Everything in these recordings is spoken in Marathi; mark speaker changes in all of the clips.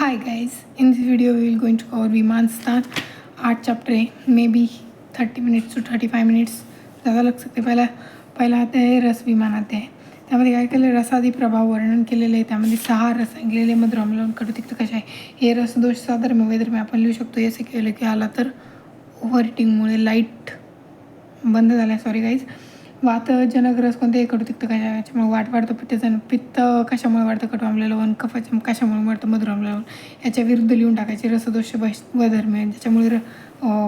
Speaker 1: Hi guys, in this video we will going to cover विमान स्थान 8 चैप्टर है, maybe 30 minutes to 35 minutes ज़्यादा लग सकते. पहिला आता आहे रस विमान आते आहे. त्यामध्ये काय केलं, रसादी प्रभाव वर्णन केलेलं आहे. त्यामध्ये 6 रस सांगितलेले, मधुर आम्ल कडू तिक्त कशा आहे. हे रस दोष साधर्म्य वैधर्म्य आपण लिहू शकतो. असे केलं की आला तर ओव्हरहिटिंगमुळे लाईट बंद झाला. Sorry guys. वातजनक रस कोणते, कडू तिक्त कशामुळे वाढतं, पित्त कशामुळे वाढतं, कडू आम्ल लवण, कशामुळे वाढतं, मधुर आम्ल लवण. याच्या विरुद्ध लिहून टाकायचे. रसदोष वधर्म्य, ज्याच्यामुळे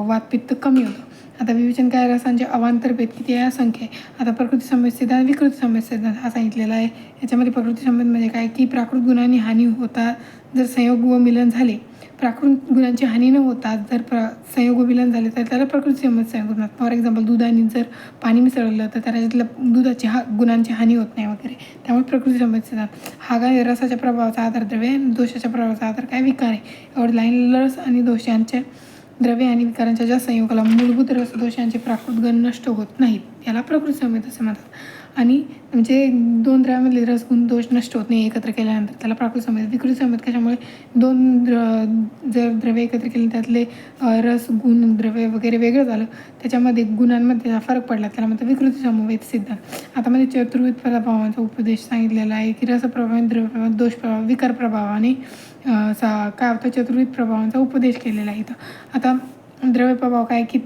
Speaker 1: वातपित्त कमी होतं. आता विवेचन काय, रसांचे अवांतरभेद किती आहे, संख्या आहे. आता प्रकृती संबंध सिद्धांत, विकृती संबंध सिद्धांत हा सांगितलेला आहे. याच्यामध्ये प्रकृती संबंध म्हणजे काय की प्राकृत गुणांनी हानी होता जर संयोग व मिलन झाले, प्राकृत गुणांची हानी न होता जर संयोग व मिलन झाले तर त्याला प्रकृती संबंध सांगतात. फॉर एक्झाम्पल दुधाने जर पाणी मिसळलं तर त्याच्यातल्या दुधाची गुणांची हानी होत नाही वगैरे, त्यामुळे प्रकृती संबंध सिद्धांत. हा काय, रसाच्या प्रभावाचा आधार द्रव्य, दोषाच्या प्रभावाचा आधार काय, विकार आहे. एवढं लाईन. रस आणि दोष यांच्या द्रव्य आणि विकारांच्या ज्या संयोगाला मूलभूत रसदोषांचे प्राकृत गण नष्ट होत नाहीत, याला प्रकृती संबंध असे म्हणतात. आणि म्हणजे दोन द्रव्यामधले रसगुण दोष नष्ट होत नाही एकत्र केल्यानंतर, त्याला प्राकृत संबंध. विकृती संबंध कशामुळे, दोन जर द्रव्य एकत्र केले त्यातले रस गुण द्रव्य वगैरे वेगळं झालं, त्याच्यामध्ये गुणांमध्ये फरक पडला, त्याला म्हणतात विकृती समवेत सिद्धांत. आता मध्ये चतुर्विध प्रभावांचा उपदेश सांगितलेला आहे की रसप्रभाव, द्रव्य दोष प्रभाव, विकार प्रभावाने काय होतं, चतुर्विध प्रभावांचा उपदेश केलेला आहे इथं. आता द्रव्य प्रभाव काय की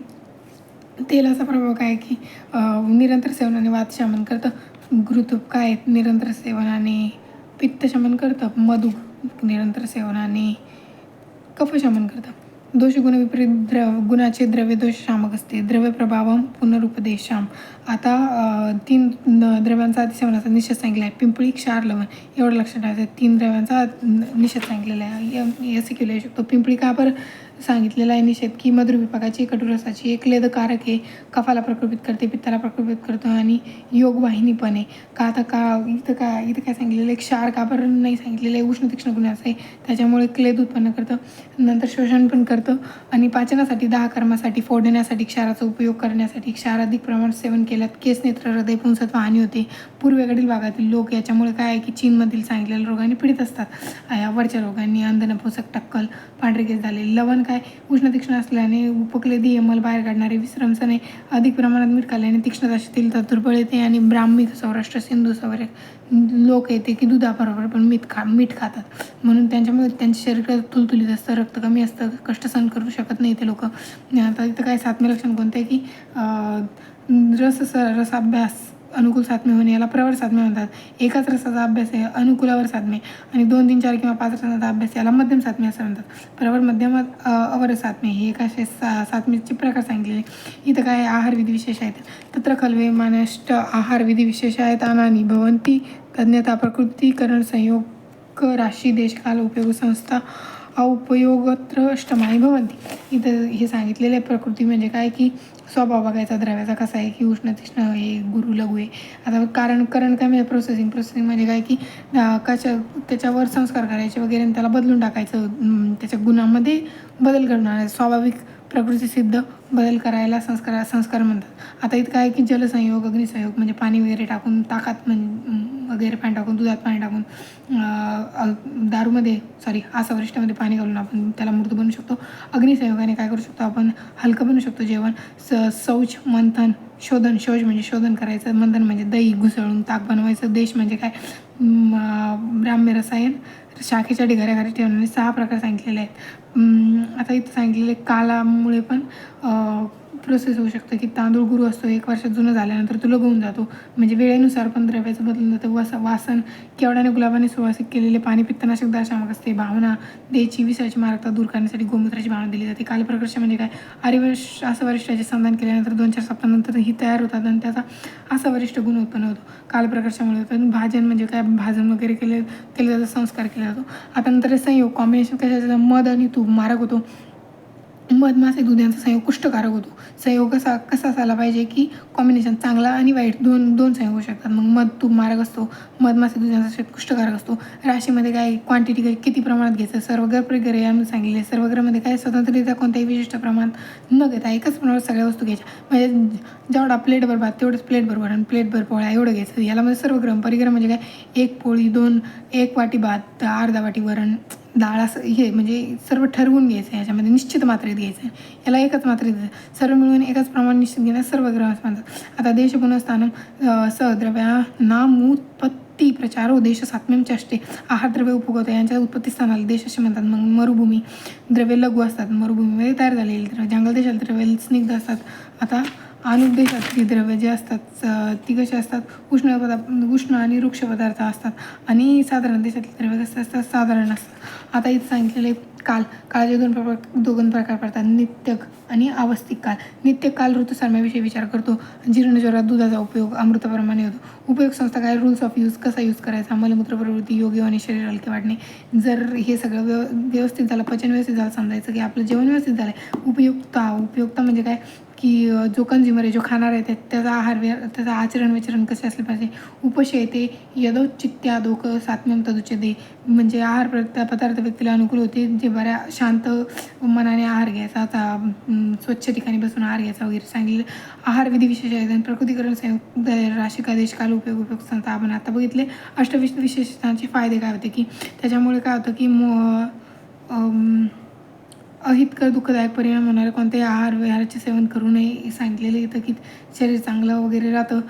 Speaker 1: तेलाचा प्रभाव काय की निरंतर सेवनाने वात शमन करतं. घृत काय, निरंतर सेवनाने पित्त शमन करतं. मधु निरंतर सेवनाने कफ शमन करतं. दोष गुण विपरीत गुणाचे द्रव्य दोष शामक असते. द्रव्य प्रभावम पुनरुपदेशाम. आता 3 द्रव्यांचा अतिसेवनाचा निषेध सांगितला आहे. पिंपळी, क्षार, लवण. एवढं लक्षात ठेवायचं. 3 द्रव्यांचा निषेध सांगितलेला आहे. असे केलं शकतो. पिंपळी का बरं सांगितलेला आहे निषेध की मधुर विपाकाची, कटुरसाची, एक क्लेदकारक आहे, कफाला प्रकोपित करते, पित्ताला प्रकोपित करतो आणि योगवाहिनी पण आहे. का आता इथं काय सांगितलेलं आहे, क्षार का बरं नाही सांगितलेलं आहे, उष्ण तीक्ष्ण गुणाचं आहे, त्याच्यामुळे क्लेद उत्पन्न करतं, नंतर शोषण पण करतं आणि पाचनासाठी, दाह कर्मासाठी, फोडण्यासाठी, क्षाराचा उपयोग करण्यासाठी. क्षार अधिक प्रमाणात सेवन केल्यात केस, नेत्र, हृदय, पुंसत्व हानी होते. पूर्वेकडील भागातील लोक याच्यामुळे काय आहे की चीनमधील सांगितलेल्या रोगांनी पीडित असतात. वरच्या रोगांनी अंध, नपुंसक, टक्कल, पांढरे केस झाले. लवण काय, उष्ण तीक्ष्ण असल्याने उपक्लेदी मल बाहेर काढणारे, विश्रमसने, अधिक प्रमाणात मीठ खाल्ल्याने तीक्ष्णता शिथिलता, दुर्बळ येते आणि ब्राह्मी, सौराष्ट्र, सिंधू सवरे लोक येते की दुधाबरोबर पण मीठ खातात, म्हणून त्यांच्यामुळे त्यांच्या शरीरात तुलतुलीत असतं, रक्त कमी असतं, कष्ट सहन करू शकत नाही ते लोक. आता इथं काय सातमे लक्षण कोणतं आहे की रसाभ्यास अनुकूल साधमे होणे, याला प्रवर साधमे म्हणतात. एकाच रसाचा अभ्यास आहे अनुकूलावर साधमे, आणि 2, 3, 4 किंवा 5 रसांचा अभ्यास याला मध्यम साधमे असं म्हणतात. प्रवर, मध्यम, अवर साधमे हे एकाशे साधमेचे प्रकार सांगितलेले. इथं काय आहार विधी विशेष आहेत. तत्र खल्वे मानष्ट आहार विधी विशेष आहेत. अनानी भवंती तज्ञता प्रकृतीकरण संयोग राशी देशकाल उपयोग संस्था उपयोगत्र अष्टमानी भवंती. इथं हे सांगितलेलं आहे. प्रकृती म्हणजे काय की स्वभाव बघायचा द्रव्याचा कसा आहे की उष्ण तीक्ष्ण आहे, गुरु लघु आहे. आता करण काय म्हणजे प्रोसेसिंग म्हणजे काय की त्याच्यावर संस्कार करायचे वगैरे आणि त्याला बदलून टाकायचं, त्याच्या गुणांमध्ये बदल करणार. स्वाभाविक प्रकृती सिद्ध बदल करायला संस्कार म्हणतात. आता इथं काय की जलसंयोग, अग्निसंयोग म्हणजे पाणी वगैरे टाकून, ताकात वगैरे पाणी टाकून, दुधात पाणी टाकून, दारूमध्ये आसावरिष्टामध्ये पाणी घालून आपण त्याला मृत बनवू शकतो. अग्निसंयोगाने काय करू शकतो, आपण हलकं बनवू शकतो जेवण. शौच, मंथन, शोधन. शौच म्हणजे शोधन करायचं, मंथन म्हणजे दही घुसळून ताक बनवायचं. देश म्हणजे काय, ब्राह्म्य रसायन शाखेच्या ढिगाऱ्याखाली ठेवणारे 6 प्रकार सांगितलेले आहेत. आता इथं सांगितलेले कालामुळे पण प्रोसेस होऊ शकतं की तांदूळ गुरु असतो, 1 वर्षात जुनं झाल्यानंतर तो लगवून जातो, म्हणजे वेळेनुसार पण द्रव्याचं बदलून जातं. वासन, केवड्याने गुलाबाने सुवासिक केलेले पाणी पित्तनाशक दाशामक असते. भावना, देची विषयाची मारकता दूर करण्यासाठी गोमूत्राची भावना दिली जाते. कालप्रकर्ष म्हणजे काय, आसवरिष्ठाचे संधान केल्यानंतर 2-4 सप्ताहानंतर ही तयार होतात आणि त्याचा आसवरिष्ठ गुण उत्पन्न होतो. कालप्रकर्षामुळे होतं. भाजन म्हणजे काय, भाजन वगैरे केले जातं, संस्कार केला जातो. आता नंतर संयोग, कॉम्बिनेशन कशाचं, मध आणि तूप मारक होतो. मध, मासे, दूध यांचा संयोग कुष्ठकारक होतो. संयोग कसा असायला पाहिजे की कॉम्बिनेशन चांगला आणि वाईट दोन संयोग होऊ शकतात. मग मध तूप मारक असतो, मध, मासे, दूध यांचा संयोग कुष्ठकारक असतो. राशीमध्ये काय, क्वांटिटी किती प्रमाणात घ्यायचं, सर्वग्र प्रग्रह यामध्ये सांगितले. सर्वग्रमध्ये काय, स्वतंत्ररित्या कोणत्याही विशिष्ट प्रमाणात न घेता एकाच प्रमाणात सगळ्या वस्तू घ्यायच्या, म्हणजे जेवढा प्लेटभर भात तेवढंच प्लेटभर वरण, प्लेटभर पोळ्या एवढं घ्यायचं. याला म्हणजे सर्वग्रह. परिग्रह म्हणजे काय, 1 पोळी, 1 वाटी भात, अर्धा वाटी वरण, डाळ असं हे म्हणजे सर्व ठरवून घ्यायचं आहे, याच्यामध्ये निश्चित मात्रेत घ्यायचं आहे, याला एकच मात्रेत द्यायचं, सर्व मिळून एकच प्रमाण निश्चित घेण्यास सर्व ग्रहास म्हणतात. आता देश पुनस्थानम सद्रव्या नामुत्पत्ती प्रचारो देश सात्म्यम चष्टे, आहार द्रव्य उपभोगता यांच्या उत्पत्ती स्थानाला देश असे म्हणतात. मग मरुभूमी द्रव्य लघु असतात, मरुभूमीमध्ये तयार झालेली द्रव्य. जंगल देशात द्रव्य स्निग्ध असतात. आता अनुप देशातली द्रव्य जे असतात ती कशी असतात, उष्ण आणि वृक्ष पदार्थ असतात. आणि साधारण देशातली द्रव्य कसे असतात, साधारण असतात. आता इथे सांगितलेले काळाचे दोन प्रकार पडतात, नित्यक आणि आवस्थिक काल. नित्यक काल ऋतुसारम्याविषयी विचार करतो. जीर्णज्वरात दुधाचा उपयोग अमृताप्रमाणे होतो. उपयोग संस्था काय, रूल्स ऑफ यूज, कसा यूज करायचा, मलमूत्र प्रवृत्ती, योग्य आणि शरीर हलके वाटणे. जर हे सगळं व्यवस्थित झालं, पचन व्यवस्थित झालं, समजायचं की आपलं जेवण व्यवस्थित झालं आहे. उपयुक्ता म्हणजे काय की जो कंझ्युमर आहे, जो खाणार आहे, त्याचा त्याचं आचरण विचरण कसे असले पाहिजे. उपशयते यदोचित्त्यादोक सात्म्यम तदुच्यते, म्हणजे आहार पदार्थ व्यक्तीला अनुकूल होते, जे बऱ्या शांत मनाने आहार घ्यायचा, स्वच्छ ठिकाणी बसून आहार घ्यायचा वगैरे सांगितलं. आहार विधी विशेष आहेत. प्रकृतीकरण संयुक्त राशिका देश काल उपयोग संस्था आपण आता बघितले. विशेषतांचे फायदे काय होते की त्याच्यामुळे काय होतं की अहितकर दुःखदायक परिणाम होणारे कोणत्याही आहार विहाराचे सेवन करू नये सांगितलेले इथं की शरीर चांगलं वगैरे राहतं.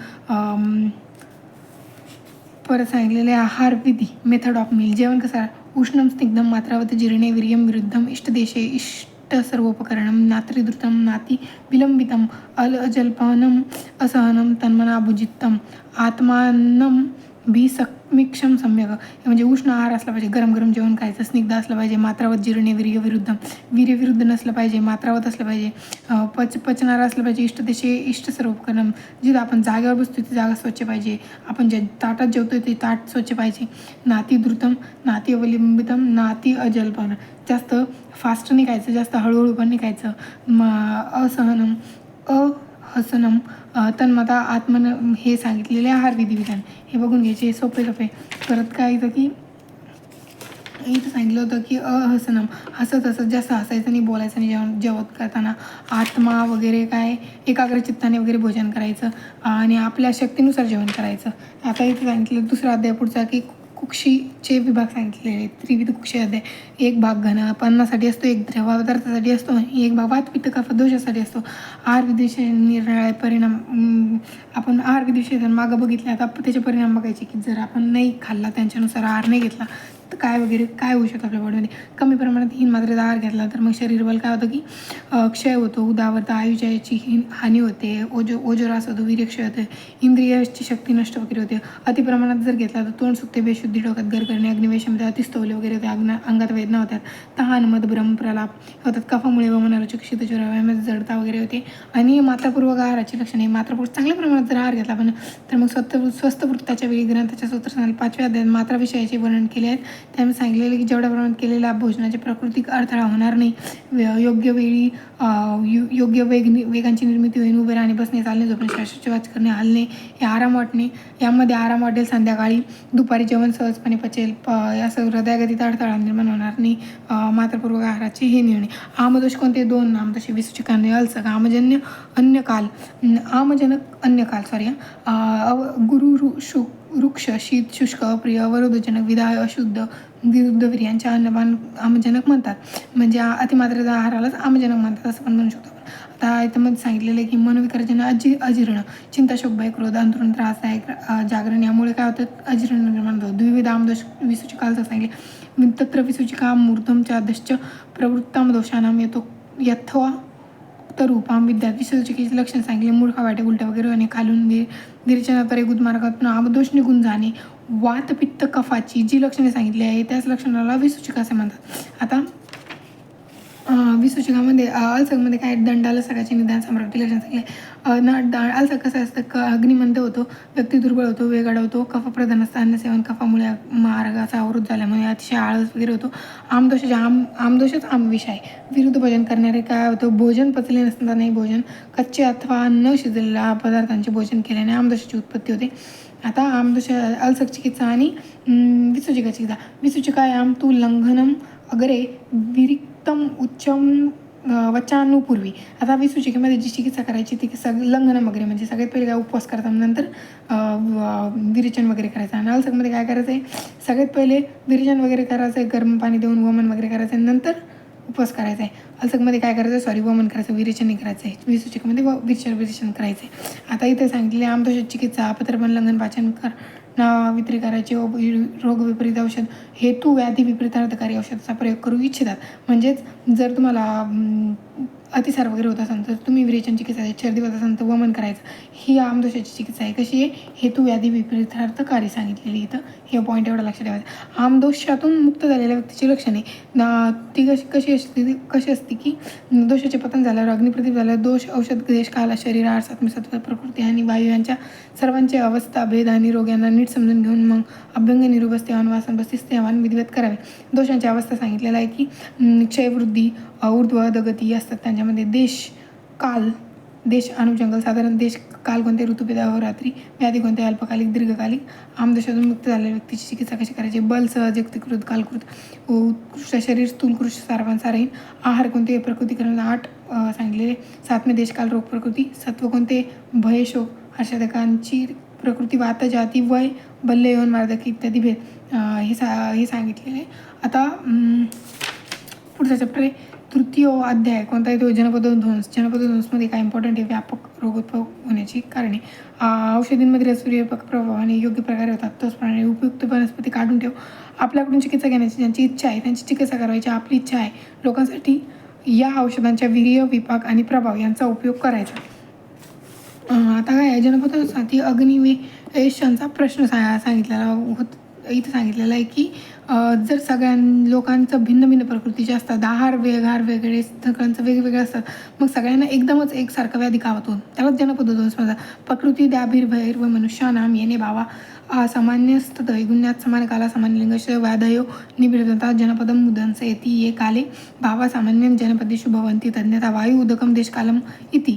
Speaker 1: परत सांगितलेले आहार विधी, मेथड ऑफ मील, जेवण कसं, उष्णम स्निग्धम मात्रावत जीर्णे वीर्यम विरुद्धम इष्टदेशे इष्ट सर्वोपकरणम नात्रिद्रुतम नाती विलंबितम अजल्पनम असहनम तन्मना भुजित्तम आत्मानम समीक्षम सम्यक, म्हणजे उष्ण आहार असला पाहिजे, गरम गरम जेवण खायचं, स्निग्ध असलं पाहिजे, मात्रावत जीर्णे वीर्य विरुद्ध नसलं पाहिजे, मात्रावत असलं पाहिजे, पचनार असलं पाहिजे, इष्टदेशे इष्ट सर्वोपकरणम, जिथं आपण जागेवर बसतो ती जागा स्वच्छ पाहिजे, आपण जे ताटात जेवतोय ते ताट स्वच्छ पाहिजे. नाती द्रुतम नाती अवलंबितम नाती अजल्पन, जास्त फास्ट नाही खायचं, जास्त हळूहळू पण नाही खायचं. असहनम हसनम तन्मता आत्मन, हे सांगितलेले आहार विधिविधान हे बघून घ्यायचे, सोपे. परत काय येतं की इथं सांगितलं होतं की अहसनम, हसत जास्त हसायचं नाही, बोलायचं नाही जेवत करताना. आत्मा वगैरे काय एकाग्र चित्ताने वगैरे भोजन करायचं आणि आपल्या शक्तीनुसार जेवण करायचं. आता इथे सांगितलं दुसरा अध्याय पुढचा की कुक्षीचे विभाग सांगितलेले, त्रिविध कुक्षी अध्याय. एक भाग घन अन्नासाठी असतो, एक द्रव पदार्थासाठी असतो, एक भाग वात पित्त कफ दोषासाठी असतो. आहार विधिविषयी निरनिराळे परिणाम आपण आहार विधिविषयी मागं बघितले. आता त्याचे परिणाम बघायचे की जर आपण नाही खाल्ला, त्यांच्यानुसार आहार नाही घेतला तर काय होऊ शकतं आपल्या बॉडीमध्ये. कमी प्रमाणात हीन मात्रेचा आहार घेतला तर मग शरीरबल काय होतं की क्षय होतो, उदावरता, आयुष्याची हानी होते, ओजोरास होतो, वीर्यक्षय होते, इंद्रियाची शक्ती नष्ट वगैरे होते. अतिप्रमाणात जर घेतला तर तोंड सुकते, बेशुद्धी, डोक्यात गर करणे, अग्निवेशामध्ये अतिस्तवले वगैरे होते, अंगात वेदना होतात, तहान, मदभ्रम, प्रलाप होतात, कफामुळे वमनारोचक, शीतज्वरामध्ये जडता वगैरे होते. आणि मात्रापूर्वक आहाराची लक्षणे, मात्रापूर्वक चांगल्या प्रमाणात जर आहार घेतला आपण तर मग स्वस्थ वृत्ताच्या वेळी ग्रंथाच्या सूत्रसंघाला 5व्या अध्यायात मात्रा विषयाचे वर्णन केले आहेत. त्यामुळे सांगितलेलं की जेवढ्या प्रमाणात केलेला भोजनाचे प्राकृतिक अडथळा होणार नाही, योग्य वेळी योग्य वेगांची निर्मिती होईल, उभे राहणे, बसणे, चालणे, झोपणे, श्वासोच्छवास करणे, हलणे, हे आराम वाटणे, यामध्ये आराम वाटेल. संध्याकाळी दुपारी जेवण सहजपणे पचेल, असं हृदयगतीत अडथळा निर्माण होणार नाही. मात्रापूर्वक आहाराचे हे निर्णय. आमदोष कोणते, 2 नामदोष, विसूचिकाने अल्सक, आमजन्य अन्यकाल, आमजनक अन्यकाल गुरु वृक्ष, शीत, शुष्क, अप्रिय, अवरोधजनक, विधाय, अशुद्ध, विरुद्ध वीर्यांच्या अन्नपान आमजनक म्हणतात. म्हणजे अतिमात्रेचा आहारालाच आमजनक म्हणतात असं पण म्हणू शकतो. आता याच्यामध्ये सांगितलेलं आहे की मनोविकारजन अजीर्ण, चिंता, शोकभय, क्रोध, अंतरून त्रासदायक, जागरण, यामुळे काय होतं, अजीर्ण निर्माण होतं. द्विविध आमदोष विसूचिकालचं सांगितले. तत्र विसूचिका मूर्धम चादश्च प्रवृत्ताम दोषानाम येतो यथवा रूपाम विद्यात. विसूचिकेचे लक्षण सांगितले. मूर्खा, वाटे, उलट्या वगैरे होणे, खालून विरेचनाद्वारे गुदमार्गातून आमदोष निघून जाणे, वात पित्त कफाची जी लक्षणे सांगितली आहे त्याच लक्षणाला विसूचिका असे म्हणतात. आता विसूचिकामध्ये अल्सकमध्ये काय, दंडाला सगळ्याचे निदान सम्राटी लक्षण सांगितले. अल्सक कसं असतं, अग्निमंद होतो, व्यक्ती दुर्बळ होतो, वेग अडवतो, कफप्रधान असतं, अन्नसेवन कफामुळे मार्गाचा अवरोध झाल्यामुळे अतिशय आळस वगैरे होतो. आमदोषच आमविष आहे. विरुद्ध भोजन करणारे काय होतं, भोजन पचले नसतानाही भोजन, कच्चे अथवा न शिजलेल्या पदार्थांचे भोजन केल्याने आमदोषाची उत्पत्ती होते. आता आमदोष, अल्सक चिकित्सा आणि विसूचिका चिकित्सा. विसूचिकायाम तू लंघनम अग्रे विरिक्तम उच्चम वचानुपूर्वी. आता विसूचिकेमध्ये जी चिकित्सा करायची ती लंघनम वगैरे, म्हणजे सगळ्यात पहिले काय उपवास करतात, नंतर विरेचन वगैरे करायचं. आणि अलसकमध्ये काय करायचं आहे, सगळ्यात पहिले विरेचन वगैरे करायचं आहे, गरम पाणी देऊन वमन वगैरे करायचं आहे, नंतर उपवास करायचा आहे. अलसकमध्ये काय करायचं, सॉरी वमन करायचं, विरेचन नाही करायचं आहे. विसूचिकेमध्ये विरेचन करायचं आहे. आता इथे सांगितले आमदोषाची चिकित्सा, अपत्रपण लंघन, पाचन वित्री करायचे व रोग विपरीत औषध, हेतू व्याधी विपरीतार्थकारी औषधाचा प्रयोग करू इच्छितात. म्हणजेच जर तुम्हाला अतिसार वगैरे होत असेल तर तुम्ही विरेचन चिकित्सा आहे, छर्दी होत असेल तर वमन करायचं. ही आमदोषाची चिकित्सा आहे. कशी आहे, हेतू व्याधी विपरीतार्थकारी सांगितलेली इथं. हे पॉईंट एवढा लक्षात ठेवायचं. आमदोषातून मुक्त झालेल्या व्यक्तीची लक्षणे ती कशी असते की दोषाचे पतन झाल्यावर, अग्निप्रदीप झाल्यावर, दोष औषध देश काला शरीर सात्मसत्व प्रकृती आणि वायू यांच्या सर्वांचे अवस्था भेद आणि रोग यांना नीट समजून घेऊन मग अभ्यंग निरुबस्ते वासन बस्तिस्ते आव्हान विधिवत करावे. दोषांची अवस्था सांगितलेला आहे की क्षयवृद्धी, ऊर्ध्व अधगती असतात. त्यांच्यामध्ये देश काल, देश अनुजंगल, साधारण देश काल कोणते, ऋतुभेद, अहोरात्री, व्याधी कोणते, अल्पकालिक, दीर्घकालिक. आमदोषातून मुक्त झालेल्या व्यक्तीची चिकित्सा कशी करायची, बल, सहज, युक्तिकृत, कालकृत, उत्कृष्ट शरीर, स्थूलकृष्ट, सारवांसारहीन. आहार कोणते, प्रकृतीकरण 8 सांगितलेले. सातमे देश काल, रोग प्रकृती. सत्व कोणते, भय, शोक, हर्षदकांची प्रकृती, वात, जाती, वय, बल्य, यौन, वार्धक्य इत्यादी भेद हे सांगितलेले. आता पुढचा चॅप्टर आहे तृतीय अध्याय. कोणता आहे तो, जनपदोध्वंस. जनपदोध्वंसमध्ये काय इम्पॉर्टंट आहे, व्यापक रोगोद्भव होण्याची कारणे. औषधींमध्ये सूर्यव्यापक प्रभावाने योग्य प्रकारे होतात. त्याचप्रमाणे उपयुक्त वनस्पती काढून ठेव. आपल्याकडून चिकित्सा घेण्याची ज्यांची इच्छा आहे त्यांची चिकित्सा करायची आपली इच्छा आहे लोकांसाठी या औषधांच्या वीर्य, विपाक आणि प्रभाव यांचा उपयोग करायचा. आता काय आहे, जनपदोध्वंसासाठी अग्निवेशांचा प्रश्न सांगितलेला इथं सांगितलेलं आहे की जर सगळ्या लोकांचं भिन्न भिन्न प्रकृतीचे असतात, आहार वेगळे, सगळ्यांचं वेगवेगळं असतात, मग सगळ्यांना एकदमच एकसारखं व्याधी का होतो, त्यालाच जनपदोध्वंस म्हणतात. प्रकृती द्याभिर्भैर्व मनुष्यानाम येणे भावा सामान्यस्त गुण्यात समान काला समान लिंगश व्याधयो निबिडता जनपदम मुदंस येती ये काले भावा सामान्य जनपदेषु भवन्ति तज्ञता वायू उदकम देशकालम इति.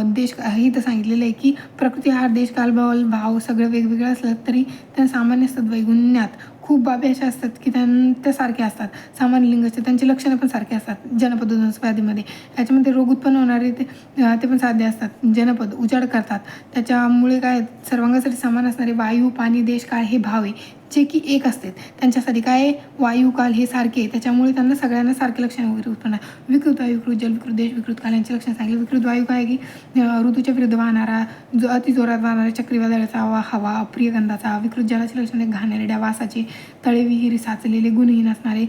Speaker 1: देश इथं सांगितलेलं आहे की प्रकृती, आहार, देशकाल, भाव सगळं वेगवेगळं असलं तरी त्यांना सामान्यस्त वैगुण्यात खूप बाबी अशा असतात की त्या सारख्या असतात. सामान्य लिंगाचे त्यांचे लक्षणं पण सारखे असतात जनपदोध्वंस व्याधीमध्ये. याच्यामध्ये रोग उत्पन्न होणारे ते पण साध्य असतात. जनपद उजाड करतात, त्याच्यामुळे काय सर्वांगासाठी समान असणारे वायू, पाणी, देश, काळ हे भाव आहे जे की एक असतात. त्यांच्यासाठी काय वायू, काल हे सारखे, त्याच्यामुळे त्यांना सगळ्यांना सारखे लक्षण वगैरे उत्पन्न. विकृत वायू, विकृत जल, विकृत देश, विकृत काल यांचे लक्षण सांगितले. विकृत वायू काय की ऋतूच्या विरुद्ध वाहणारा, जो अति जोरात वाहणारा, चक्रीवादळाचा हवा, अप्रिय गंधाचा. विकृत जलाचे लक्षण घाणेरड्या वासाचे, तळे विहिरी साचलेले, गुणहीन असणारे,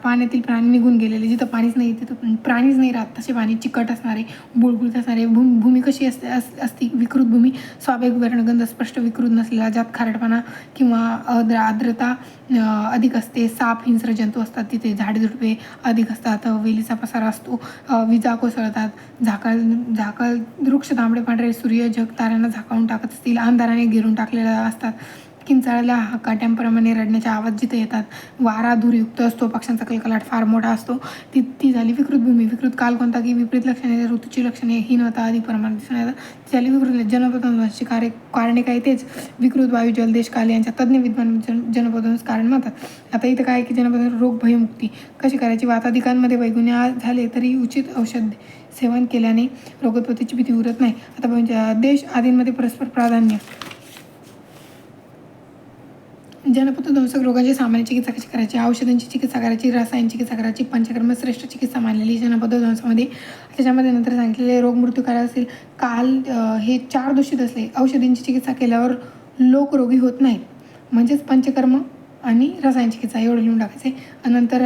Speaker 1: पाण्यातील प्राणी निघून गेलेले, जिथं पाणीच नाही तिथं प्राणीच नाही राहत तसे पाणी, चिकट असणारे, बुळबुळत असणारे. भूमी कशी असती विकृत भूमी, स्वाभाविक वर्णगंध स्पष्ट विकृत नसलेला, ज्यात खारटपणा किंवा आर्द्रता अधिक असते. साप, हिंस्र जंतू असतात तिथे, झाडे झुडपे अधिक असतात, वेलीचा पसारा असतो, विजा कोसळतात, झाकळ वृक्ष तांबडे पांढरे, सूर्य जग ताऱ्यांना झाकावून टाकत असतील, अंधाराने घेरून टाकलेल्या असतात. किंचाळल्या काट्यांप्रमाणे रडण्याचे आवाज जिथे येतात, वारा धूरयुक्त असतो, पक्ष्यांचा कलकलाट फार मोठा असतो. ती झाली विकृत भूमी. विकृत काल कोणता की विपरीत लक्षणे, ऋतूची लक्षणे हीनता अधिक प्रमाणात दिसून येतात, ती झाली विकृत. जनपदोध्वंसाची कारणे काय, तेच विकृत वायू, जल, देश, काल यांच्या तज्ज्ञ विद्वान जनपदोध्वंस कारण म्हणतात. आता इथं काय की जनपदोध्वंस रोग भयमुक्ती कशी करायची. वाताधिकांमध्ये वैगुण्य झाले तरी उचित औषध सेवन केल्याने रोगोत्पत्तीची भीती उरत नाही. आता देश आदींमध्ये परस्पर प्राधान्य. जनपदोध्वंसक रोगाची सामान्य चिकित्सा कशी करायची, औषधांची चिकित्सा करायची, रसायन चिकित्सा करायची. पंचकर्म श्रेष्ठ चिकित्सा मानलेली जनपदोध्वंसामध्ये. त्याच्यामध्ये नंतर सांगितलेले रोग मृत्यू काय असेल, काल हे 4 दूषित असले औषधींची चिकित्सा केल्यावर लोक रोगी होत नाहीत. म्हणजेच पंचकर्म आणि रसायन चिकित्सा एवढं लिहून टाकायचे. नंतर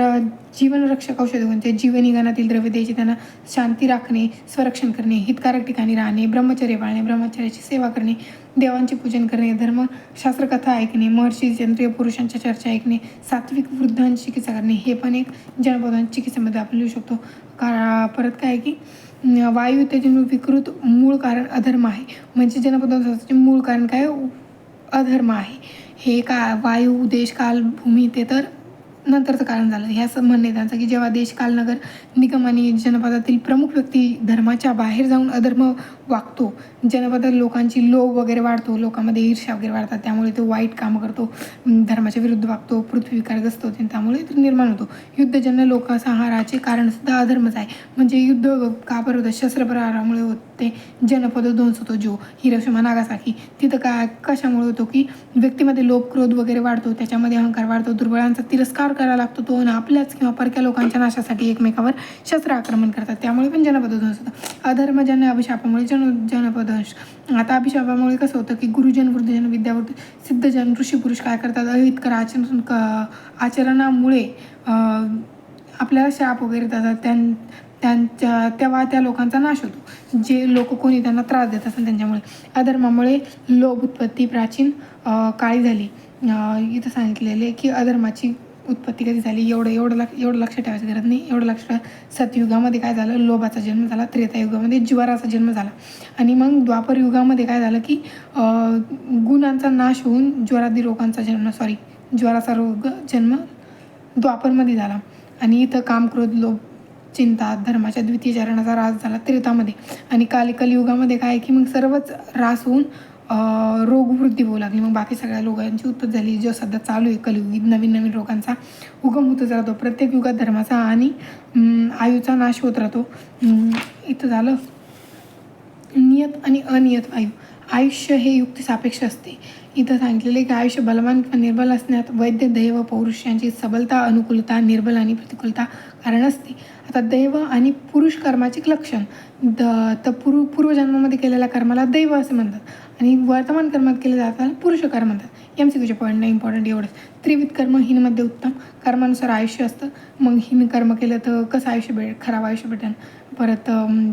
Speaker 1: जीवनरक्षक औषधं म्हणजे जीवनिगनातील द्रव्य द्यायची, त्यांना शांती राखणे, स्वरक्षण करणे, हितकारक ठिकाणी राहणे, ब्रह्मचर्य पाळणे, ब्रह्मचर्याची सेवा करणे, देवांचे पूजन करणे, धर्मशास्त्र कथा ऐकणे, महर्षी चंद्रिय पुरुषांच्या चर्चा ऐकणे, सात्विक वृद्धांची चिकित्सा करणे, हे पण एक जनपदांच्या चिकित्सेमध्ये आपण लिहू शकतो. परत काय की वायू उत्तेजन विकृत मूळ कारण अधर्म आहे. म्हणजे जनपदांचे मूळ कारण काय, अधर्म आहे. हे का वायू, देश, काल, भूमी ते तर नंतरचं कारण झालं. ह्या म्हणणे त्यांचं की जेव्हा देश, कालनगर निगम आणि जनपदातील प्रमुख व्यक्ती धर्माच्या बाहेर जाऊन अधर्म वागतो, जनपदात लोकांची लोभ वगैरे वाढतो, लोकांमध्ये ईर्ष्या वगैरे वाढतात, त्यामुळे तो वाईट कामं करतो, धर्माच्या विरुद्ध वागतो, पृथ्वी विकारग्रस्त होते, त्यामुळे तो निर्माण होतो. युद्धजन्य लोकसंहाराचे कारणसुद्धा अधर्मच आहे. म्हणजे युद्ध का बरं होतं? शस्त्रप्रहारामुळे होते. जनपद ध्वंस होतो, जो हिरोशिमा नागासाकी. तिथं काय कशामुळे होतो की व्यक्तीमध्ये लोभ, क्रोध वगैरे वाढतो, त्याच्यामध्ये अहंकार वाढतो, दुर्बळांचा तिरस्कार करायला लागतो तो, आणि आपल्याच किंवा परक्या लोकांच्या नाशासाठी एकमेकावर शस्त्र आक्रमण करतात, त्यामुळे पण जनपद ध्वंस होतं. अधर्मजन्य अभिशापामुळे जनपद ध्वंस. आता अभिशापामुळे कसं होतं की गुरुजन, वृद्धजन, विद्यावृत्ती, सिद्धजन, ऋषीपुरुष काय करतात? अहितकर आचरणामुळे आपल्याला शाप वगैरे देतात, तेव्हा त्या लोकांचा नाश होतो, जे लोक कोणी त्यांना त्रास देत असेल त्यांच्यामुळे. अधर्मामुळे लोभ उत्पत्ती प्राचीन काळी झाली. इथं सांगितलेले की अधर्माची उत्पत्ती कधी झाली, एवढं लक्षात ठेवायची गरज नाही. एवढं लक्षात. सतयुगामध्ये काय झालं? लोभाचा जन्म झाला. त्रेतायुगामध्ये ज्वाराचा जन्म झाला. आणि मग द्वापर युगामध्ये काय झालं की गुणांचा नाश होऊन ज्वाराचा जन्म द्वापरमध्ये झाला. आणि इथं काम, क्रोध, लोभ, चिंता, धर्माच्या द्वितीय चरणाचा ऱ्हास झाला त्रेतामध्ये. आणि कलियुगामध्ये काय की मग सर्वच ऱ्हास होऊन रोगवृद्धी होऊ लागली. मग बाकी सगळ्या रोगांची उत्पत्ती झाली. जो सध्या चालू आहे कलियुग, नवीन रोगांचा उगम होतच राहतो. प्रत्येक युगात धर्माचा आणि आयुचा नाश होत राहतो. इथं झालं नियत आणि अनियत आयु. आयुष्य हे युक्तिसापेक्ष असते. इथं सांगितलेले की आयुष्य बलवान किंवा निर्बल असण्यात वैद्य, दैव, पौरुष यांची सबलता, अनुकूलता, निर्बल आणि प्रतिकूलता कारण असते. आता दैव आणि पुरुष कर्माचे लक्षण. तर पूर्वजन्मामध्ये केलेल्या कर्माला दैव असे म्हणतात, आणि वर्तमान कर्मात केले जातात पुरुष कर्म म्हणतात. MCQचे पॉईंट नाही, इम्पॉर्टंट एवढंच. त्रिविध कर्म हीनमध्ये उत्तम. कर्मानुसार आयुष्य असतं. मग हीन कर्म केलं तर कसं आयुष्य खराब आयुष्य भेटेल, परत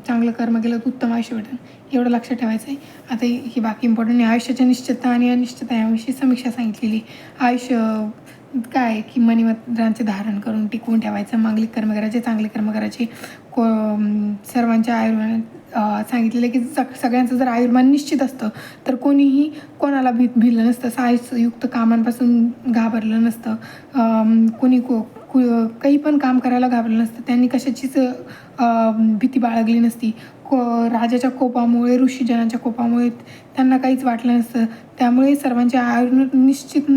Speaker 1: चांगलं कर्म केलं तर उत्तम आयुष्य भेटेल, एवढं लक्षात ठेवायचं आहे. आता ही बाकी इम्पॉर्टंट नाही. आयुष्याच्या निश्चितता आणि अनिश्चितता याविषयी समीक्षा सांगितलेली. आयुष्य काय की मणिमुद्रांचे धारण करून टिकवून ठेवायचं, मांगलिक कर्म करायचे, चांगले कर्म करायचे. सर्वांच्या सांगितलेलं की सगळ्यांचं जर आयुर्मान निश्चित असतं तर कोणीही कोणाला भिलं नसतं, साहसयुक्त कामांपासून घाबरलं नसतं, कोणी काही पण काम करायला घाबरलं नसतं, त्यांनी कशाचीच भीती बाळगली नसती. राजाच्या कोपामुळे, ऋषीजनांच्या कोपामुळे त्यांना काहीच वाटलं नसतं. त्यामुळे सर्वांच्या आयुर्मान निश्चित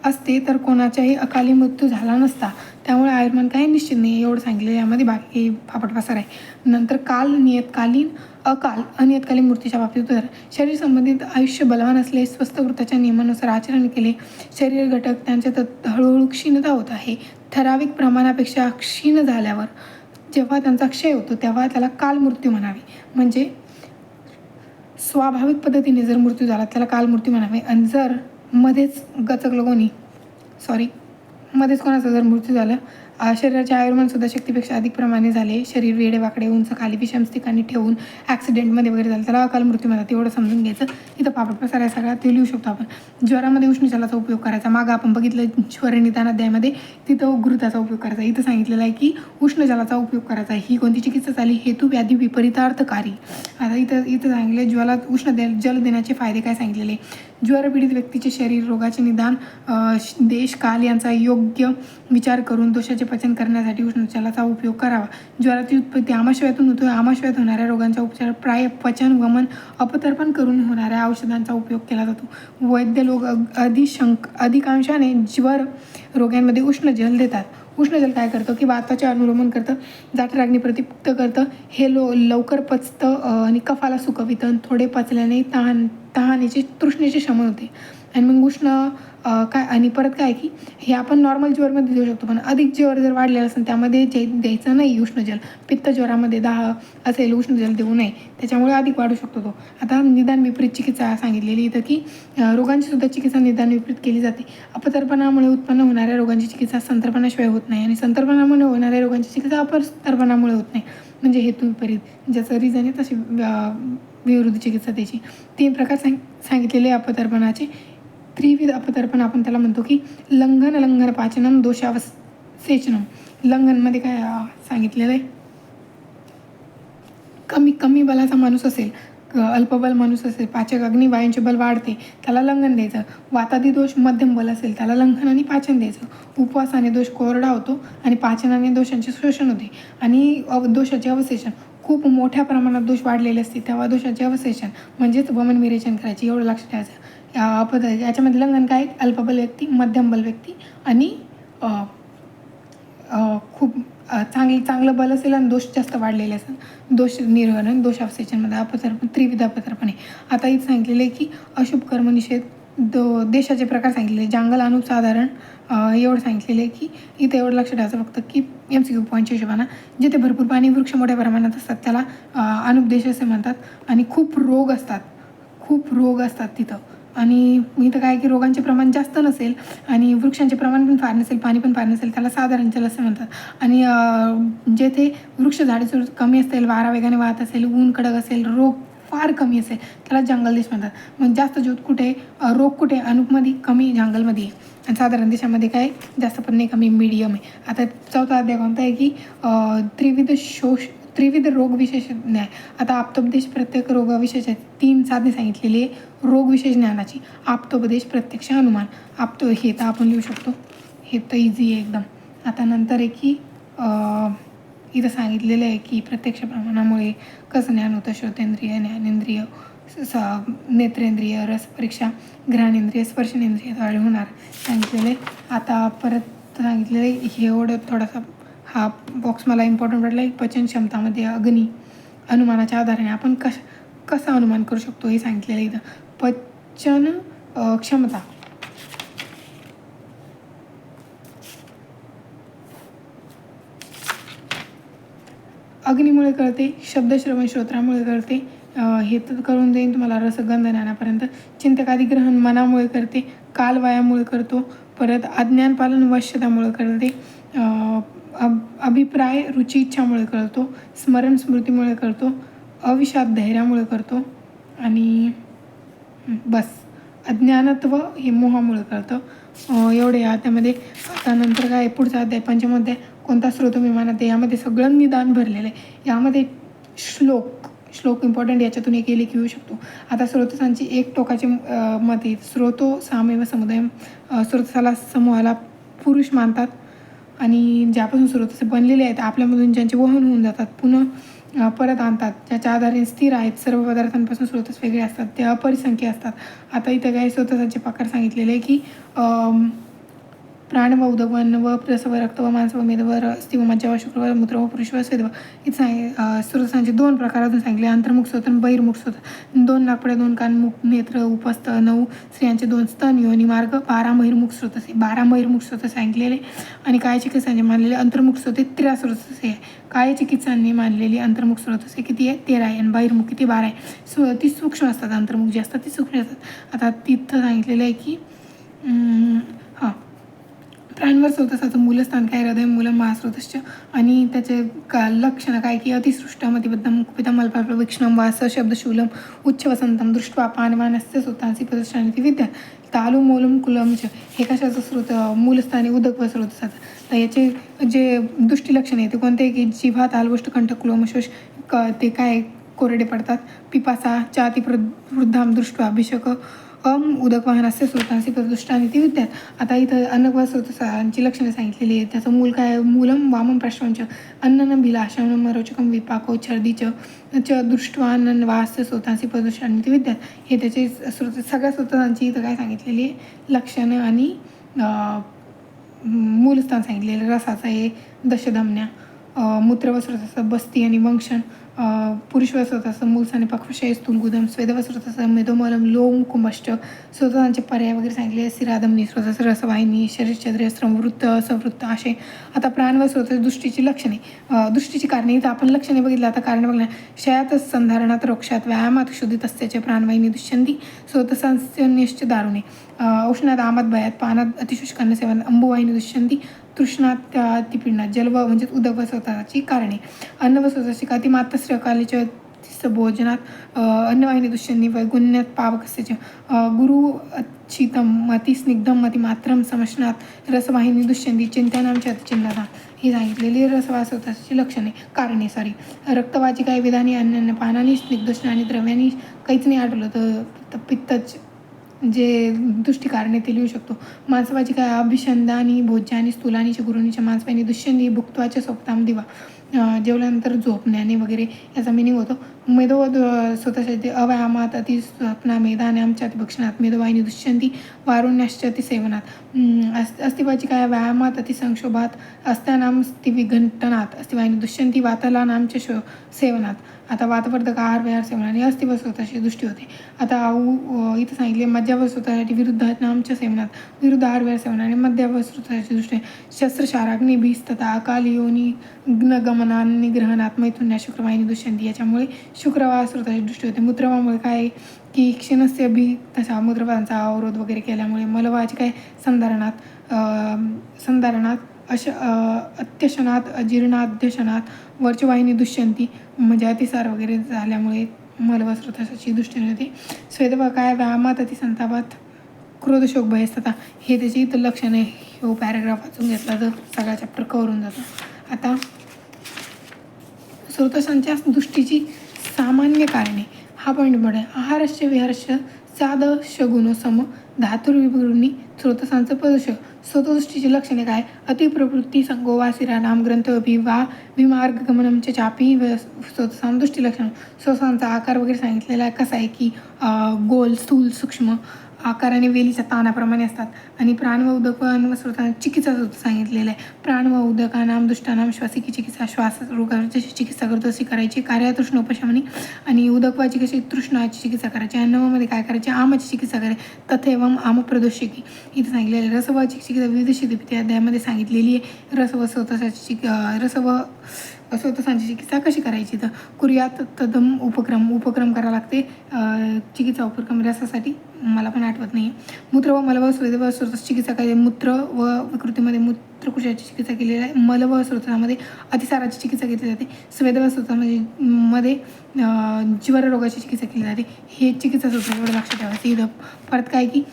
Speaker 1: असते तर कोणाचाही अकाली मृत्यू झाला नसता. त्यामुळे आयुर्मान काही निश्चित नाही, एवढं सांगितलं. यामध्ये बाकी फापट पसार आहे. नंतर काल, नियतकालीन, अकाल, अनियतकालीन मृत्यूच्या बाबतीत तर शरीर संबंधित आयुष्य बलवान असले, स्वस्थ वृत्ताच्या नियमानुसार आचरण केले, शरीर घटक त्यांच्यात हळूहळू क्षीणता होत आहे. ठराविक प्रमाणापेक्षा क्षीण झाल्यावर जेव्हा त्यांचा क्षय होतो तेव्हा त्याला काल मृत्यू म्हणावे. म्हणजे स्वाभाविक पद्धतीने जर मृत्यू झाला त्याला काल मृत्यू म्हणावे. आणि जर मध्येच मध्येच कोणाचा जर मृत्यू झाला, शरीराचे आयुर्मानसुद्धा शक्तीपेक्षा अधिक प्रमाणे झाले, शरीर वेडेवाकडे उंच खाली विषम ठिकाणी ठेवून ॲक्सिडेंटमध्ये वगैरे झालं, त्याला अकाल मृत्यू म्हणतात. एवढं समजून घ्यायचं. इथं पापड पसार आहे सगळ्यात, ते लिहू शकतो आपण. ज्वरामध्ये उष्ण जलाचा उपयोग करायचा. मागं आपण बघितलं ज्वर निदान अध्यायामध्ये, तिथं घृताचा उपयोग करायचा. इथं सांगितलेलं आहे की उष्ण जलाचा उपयोग करायचा. ही कोणती चिकित्सा झाली? हेतू, व्याधी, विपरीतार्थकारी. आता इथं सांगितले ज्वरात उष्ण जल देण्याचे फायदे काय सांगितलेले. ज्वरपीडित व्यक्तीचे शरीर रोगाचे निदान, देश, काल यांचा योग्य विचार करून दोषाचे पचन करण्यासाठी उष्ण जलाचा उपयोग करावा. ज्वराची उत्पत्ती आमाशयातून होतो. आमाशयात होणाऱ्या रोगांचा उपचार प्राय पचन, वमन, अपतर्पण करून होणाऱ्या औषधांचा उपयोग केला जातो. वैद्य लोक अधिकांशाने ज्वर रोग्यांमध्ये उष्ण जल देतात. उष्ण जल काय करतं की वाताचे अनुलोमन करतं, जाठराग्नी प्रतिपुक्त करतं, हे लवकर पचतं आणि कफाला सुकवितं. थोडे पचल्याने तहानेचे, तृष्णेचे शमन होते. आणि मग उष्ण काय, आणि परत काय की हे आपण नॉर्मल ज्वरमध्ये देऊ शकतो, पण अधिक ज्वर जर वाढलेलं असेल त्यामध्ये द्यायचं नाही उष्ण जल. पित्त ज्वरामध्ये दाह असेल उष्ण जल देऊ नये, त्याच्यामुळे अधिक वाढू शकतो तो. आता निदान विपरीत चिकित्सा सांगितलेली इथं की रोगांची सुद्धा चिकित्सा निदान विपरीत केली जाते. अपतर्पणामुळे उत्पन्न होणाऱ्या रोगांची चिकित्सा संतर्पणाशिवाय होत नाही, आणि संतर्पणामुळे होणाऱ्या रोगांची चिकित्सा अपतर्पणामुळे होत नाही. म्हणजे हेतू विपरीत, ज्याचं रिझन आहे तशी विरुद्ध चिकित्सा त्याची. 3 प्रकार सांगितलेले अपतर्पणाचे. त्रिविध अपतर्पण आपण त्याला म्हणतो की लंघन पाचनम, दोषावसेचनम. लंघनमध्ये काय सांगितलेलं आहे, कमी बलाचा माणूस असेल अल्पबल माणूस असेल, पाचक अग्नी वायूंचे बल वाढते, त्याला लंघन द्यायचं. वातादी दोष मध्यम बल असेल, त्याला लंघन आणि पाचन द्यायचं. उपवासाने दोष कोरडा होतो आणि पाचनाने दोषांचे शोषण होते. आणि दोषाचे अवशेषण, खूप मोठ्या प्रमाणात दोष वाढलेले असते तेव्हा दोषाचे अवशेषण म्हणजेच वमन विरेचन करायचे, एवढं लक्षात ठेवायचं. याच्यामध्ये लंघन काय, अल्पबल व्यक्ती, मध्यम बल व्यक्ती आणि खूप चांगलं बल असेल आणि दोष जास्त वाढलेले असेल, दोष निर्हरण, दोष अवशेषणमध्ये अपतर्पण, त्रिविध अपतर्पणे. आता इथं सांगितलेलं आहे की अशुभ कर्म निषेध देशाचे प्रकार सांगितलेले, जांगल अनुप साधारण एवढं सांगितलेलं आहे की इथं एवढं लक्षात ठेवायचं फक्त की MCQ पॉईंटच्या हिशोबानं जिथे भरपूर पाणी वृक्ष मोठ्या प्रमाणात असतात त्याला अनुपदेश असे म्हणतात. आणि खूप रोग असतात तिथं. आणि इथं काय की रोगांचे प्रमाण जास्त नसेल आणि वृक्षांचे प्रमाण पण फार नसेल, पाणी पण फार नसेल, त्याला साधारण जल असे म्हणतात. आणि जेथे वृक्ष झाडे कमी असेल, वारा वेगाने वाहत असेल, ऊन कडक असेल, रोग फार कमी असेल, त्याला जंगल देश म्हणतात. मग जास्त ज्योत कुठे, रोग कुठे, अनुपमध्ये कमी, जंगलमध्ये आहे. आणि साधारण देशामध्ये काय जास्त पण नाही, कमी, मीडियम आहे. आता चौथा अध्याय कोणता आहे की त्रिविध रोग विशेषज्ञ आहे. आता आप्तोपदेश प्रत्येक रोगाविषयीचे 3 साधने सांगितलेली आहे रोग विशेष ज्ञानाची. आप्तोपदेश, प्रत्यक्ष, अनुमान. हे तर आपण लिहू शकतो, हे तर इझी आहे एकदम. आता नंतर आहे की इथं सांगितलेलं आहे की प्रत्यक्ष प्रमाणामुळे कसं ज्ञान होतं, श्रोतेंद्रिय, ज्ञानेंद्रिय, नेत्रेंद्रिय, रसपरीक्षा, घ्राणेंद्रिय, स्पर्शनेंद्रिय होणार सांगितलेलं आहे. आता परत सांगितलेलं आहे हे एवढं थोडासा हा बॉक्स मला इम्पॉर्टंट वाटला आहे. पचन क्षमतामध्ये अग्नी, अनुमानाच्या आधाराने आपण कसं अनुमान करू शकतो हे सांगितलेलं आहे इथं. पचन क्षमता, अग्नीमुळे कळते, शब्दश्रवण श्रोत्रामुळे कळते, हे तर करून देईन तुम्हाला रसगंध ज्ञानापर्यंत. चिंतकाधिग्रहण मनामुळे करते, कालवायामुळे करतो, परत अज्ञान पालन वश्यतामुळे करते, अभिप्राय रुची इच्छामुळे कळतो, स्मरण स्मृतीमुळे कळतो, अविषाद धैर्यामुळे करतो आणि बस अज्ञानत्व हे मोहामुळे कळतं. एवढे त्यामध्ये. आता नंतर काय पुढचा अध्याय पंचमोध्याय, कोणता स्रोत विमानात आहे, यामध्ये सगळं निदान भरलेलं आहे. यामध्ये श्लोक इम्पॉर्टंट, याच्यातून एक लिखी येऊ शकतो. आता स्रोतसांची एक टोकाचे मते, स्रोतो सामेव समुदाय, स्रोतसाला समूहाला पुरुष मानतात आणि ज्यापासून स्रोतसे बनलेले आहेत आपल्यामधून ज्यांचे वहन होऊन जातात पुन्हा परत आणतात, ज्याच्या आधारे स्थिर आहेत, सर्व पदार्थांपासून स्रोतस वेगळे असतात, ते अपरिसंख्य असतात. आता इथं काय स्रोतसांचे प्रकार सांगितलेले आहे की प्राण व उदक व अन्न व रस व रक्त व मांस व मेद व अस्थि व मज्जा व शुक्र व मूत्र व पुरुष व स्वेद. इथं स्रोतांचे 2 प्रकार अजून सांगितले, अंतर्मुख स्रोत आणि बहिर्मुख स्रोत. 2 नाकपुड्या, 2 कान, मुख, नेत्र, उपस्थ, 9 स्त्रियांचे 2 स्तन, योनी मार्ग, 12 बहिर्मुख स्रोत असे 12 बहिर्मुख स्रोत सांगितलेले. आणि काय चिकित्सांनी मानलेले अंतर्मुख स्रोत 13 स्रोत असे आहे. काय चिकित्सांनी मानलेली अंतर्मुख स्रोत असे किती आहे, 13 आहे. आणि बहिर्मुख किती, 12 आहे. ती सूक्ष्म असतात, अंतर्मुख जे असतात ती सूक्ष्म असतात. आता तिथं सांगितलेलं आहे की प्राणवर स्रोतसाचं मूलस्थान काय, हृदय मूलम महास्रोतश्च. आणि त्याचे लक्षणं काय की अतिसृष्टामतिबद्धम कुपितम अल्पाल्प विक्ष्णम वास शब्दशूलम उच्च वसंतम दृष्ट्वा पानमानस्य सुतांसी पदष्टानी विद्या तालू मूलम कुलमच. हे कशाचं स्रोत, मूलस्थानी उदक व स्रोतसाचं. तर याचे जे दृष्टी लक्षण आहे ते कोणते की जिव्हा, तालगोष्ठ, कंठ, क्लोमशोष ते काय कोरडे पडतात. पिपासा चाती वृद्धाम दृष्ट्वा अभिषेक उदक वाहनास्य स्रोतांशी प्रदुष्टानी ती विद्यात. आता इथं अन्नकवा स्रोतसांची लक्षणे सांगितलेली आहेत. त्याचं मूल काय, मूलम वामम प्रश्वांच अन्नन भिलाशम रोचकम विपाको छर्दीच दृष्ट्वा अन्न वास्य स्रोतांशी प्रदुष्टानी ती विद्यात. हे त्याचे स्रोत, सगळ्या स्रोतांची इथं काय सांगितलेली आहे लक्षणं आणि मूलस्थान सांगितलेलं. रसाचं आहे दशधमन्या, मूत्र व स्रोताचं बस्ती आणि वंक्षण, पुरुष व स्रोताचं मूलस्थानी पक्वशय स्थूलगुदम, स्वेद व स्रोताचं मेदोमलम, लोम कुंभष्ट. स्रोतांचे पर्याय वगैरे सांगितले, सिराधमनी, स्रोताचं रसवाहिनी, शरीरचंद्रिय, श्रमवृत्त, सवृत्त असे. आता प्राण व स्रोताच्या दृष्टीची लक्षणे, दृष्टीची कारणे. इथं आपण लक्षणे बघितलं, आता कारण बघणार. शयात संधारणात रोक्षात व्यायामात शुद्धीत असल्याचे प्राणवाहिनी दुष्यंती स्रोतसांस्य दारुणे, औष्णात आमात भयात पानात अतिशुष्कान्न सेवन अंबुवाहिनी दुष्यंती तृष्णात तिपिण्यात जल व म्हणजे उदक व स्रोताची कारणे. अन्न व स्रोताची काती मातस्त्रकालीच्या भोजनात अन्नवाहिनी दुष्यंती वैगुण्यात पावकस्य गुरु शीतम मती स्निग्धम मती मात्रम समशनात रसवाहिनी दुष्यंती चिंतनांच्या चिंतना ही सांगितलेली रसवासोताची लक्षणे कारणे रक्तवाचिका विधानी अन्न पानाने स्निग्धोष्ण आणि द्रव्याने काहीच नाही आढळलं तर पित्तच जे दुष्टी कारणे ते लिहू शकतो. मांसवाची काय अभिषंदानी भोज्यानी स्थूलानीच्या गुरुनीच्या मांसवाहिनी दुष्यंती भुक्त्वाच्या सोपताम दिवा जेवल्यानंतर झोपण्याने वगैरे याचा मिनिंग होतो. मेदोवध स्वतःच्या अव्यायामात अति स्वप्ना मेधाने आमच्या अतिभक्षणात मेदवाहिनी दुष्यंती वारुण्याच्या अति सेवनात अस्थिवाची काय व्यायामात अति संक्षोभात अस्त्यानाम स्थिविघंटनात अस्थिवाहिनी दुष्यंती वाताला नामच्या सेवनात. आता वातवर्धक आहार विहार सेवनाने अस्थिव स्वतःची दृष्टी होते. आता इथं सांगितले मध्यावर स्वतःसाठी विरुद्ध नामच्या सेवनात विरुद्ध आहार विहार सेवनाने मध्यावर स्वतःची दृष्टी शस्त्रशाराग्नी भीस तथा अकाल योनी गमनाने ग्रहणात मैथुन्या शुक्रवाहिनी दुष्यंती याच्यामुळे शुक्रवार स्वतःची दृष्टी होते. मूत्रवामुळे काय की क्षीणस्य भी तसा मूत्रवादांचा अवरोध वगैरे केल्यामुळे मलवाची काय संधारणात अत्यशनात अजीर्णाध्यशनात वर्चवाहिनी दुष्यंती म्हणजे अतिसार वगैरे झाल्यामुळे मलवस्त्रताची दृष्टी होते. स्वेदवा काय व्यायामात अतिसंतापात क्रोधशोक भयस्तता हे त्याची इतर लक्षण आहे. हो पॅराग्राफ वाचून घेतला तर सगळा चॅप्टर कव्हर होऊन जातो. आता स्रोतसांच्या दृष्टीची सामान्य कारणे हा पॉईंट बघा. आहारस्य विहारस्य साध शगुनो सम धातुर्विभूनी स्रोतसांचं पदश स्वतःदृष्टीची लक्षणे काय अतिप्रवृत्ती संगोवासिरा नाम ग्रंथ वा विमार्ग गमनमच्या चापी स्रोतसां दृष्टी लक्षण स्रोतसांचा आकार वगैरे सांगितलेला आहे. कसा आहे की गोल स्थूल सूक्ष्म आकाराने वेलीच्या तानाप्रमाणे असतात आणि प्राण व उदक व स्रोतांना चिकित्सा सांगितलेलं आहे. प्राण व उदकानाम दुष्टानाम श्वासिकी चिकित्सा श्वास रोगाची जशी चिकित्सा करतो तशी करायची. कार्यातृष्ण उपशमनी आणि उदकवाची कशी तृष्णाची चिकित्सा करायची. अन्नवामध्ये काय करायची आमाची चिकित्सा करायची. तथैवम आम प्रदोषिकी इथे सांगितलेलं आहे. रसवाची चिकित्सा विविध शिथिपती अध्यायामध्ये सांगितलेली आहे. रसव स्वतःची स्वतःची चिकित्सा कशी करायची तर कुर्यात तदम उपक्रम करावा लागते चिकित्सा उपक्रम रसासाठी मला पण आठवत नाही. मूत्र व मलव स्वेदव स्रोताची चिकित्सा केली. मूत्र व विकृतीमध्ये मूत्रकोशाची चिकित्सा केलेली आहे. मल व स्रोतामध्ये अतिसाराची चिकित्सा केली जाते. स्वेदव स्रोतामध्ये ज्वर रोगाची चिकित्सा केली जाते. हे चिकित्सा सूत्र एवढं लक्षात ठेवायचं. इथं परत काय की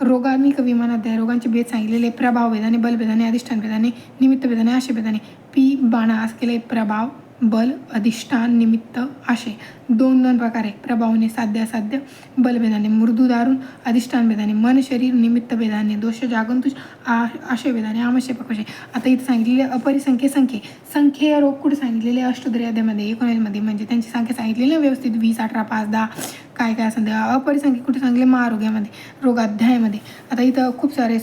Speaker 1: रोगात्मक विमानाध्याय रोगांचे भेद सांगितलेले प्रभाव भेदाने बलभेदाने अधिष्ठान भेदाने निमित्त भेदाने आशय भेदाने पी बाणा असं केले. प्रभाव बल अधिष्ठान निमित्त आशय दोन प्रकारे प्रभावाने साध्य असाध्य बलभेदाने मृदू दारुण अधिष्ठान भेदाने मन शरीर निमित्त भेदाने दोष जागंतुष आशय भेदाने आमशय पक्वशय. आता इथे सांगितलेले अपरिसंख्य संख्येय रोग कुठे सांगितलेले अष्टोत्तरी अध्यायामध्ये 19मध्ये म्हणजे त्यांची संख्या सांगितलेली व्यवस्थित 20 18 5 10 काय असं अपरिसंख्य कुठे सांगितले महारोग्यामध्ये रोगाध्यायामध्ये. आता इथं खूप सारे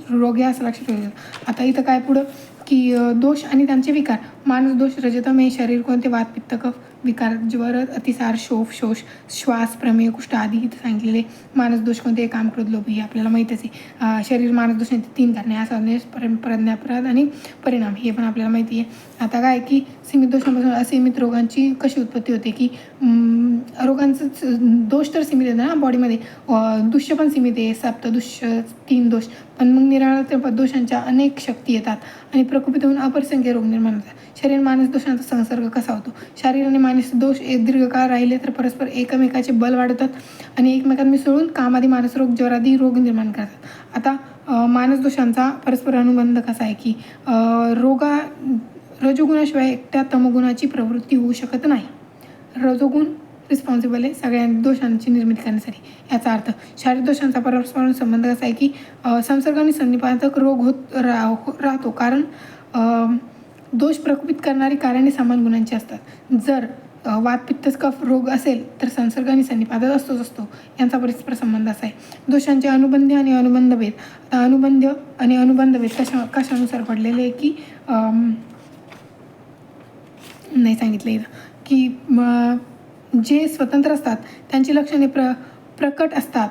Speaker 1: रोग हे असं लक्षात ठेवलं. आता इथं काय पुढं की दोष आणि त्यांचे विकार मानस दोष रजतमय शरीर कोणते वात पित्त कफ विकार ज्वर अतिसार शोष श्वास प्रमेय कुष्ठ आदी इथे सांगितलेले. मानस दोष कोणते काम क्रोध लोभ हे आपल्याला माहीतच आहे. शरीर मानस दोष 3 कारणे असावनेस प्रज्ञापराध आणि परिणाम हे पण आपल्याला माहिती आहे. आता काय की सीमित दोषांपासून असीमित रोगांची कशी उत्पत्ती होते की रोगांचं दोष तर सीमित येतं ना बॉडीमध्ये दुष्य पण सीमित आहे. सप्तदुष्य 3 दोष पण मग निराळ्या दोषांच्या अनेक शक्ती येतात आणि प्रकोपित होऊन अपरिसंख्य रोग निर्माण होतात. शरीर मानस दोषांचा संसर्ग कसा होतो. शरीर आणि मानस दोष दीर्घकाळ राहिले तर परस्पर एकमेकाचे बल वाढवतात आणि एकमेकांत मिसळून कामादी मानस रोग ज्वरादी रोग निर्माण करतात. आता मानस दोषांचा परस्पर अनुबंध कसा आहे की रजोगुणाशिवाय एकट्या तमगुणाची प्रवृत्ती होऊ शकत नाही. रजोगुण रिस्पॉन्सिबल आहे सगळ्या दोषांची निर्मिती करण्यासाठी. याचा अर्थ शारीरिक दोषांचा परस्पर संबंध कसा आहे की संसर्ग आणि सन्निपातक रोग होत राहतो कारण दोष प्रकोपित करणारी कारणे समान गुणांची असतात. जर वात पित्त कफ रोग असेल तर संसर्ग आणि सन्निपातक असतो यांचा परस्पर संबंध असा आहे. दोषांचे अनुबंध आणि अनुबंध भेद. आता अनुबंध आणि अनुबंध भेद कशानुसार पडलेले आहे की नाही सांगितलं इथं की जे स्वतंत्र असतात त्यांची लक्षणे प्रकट असतात.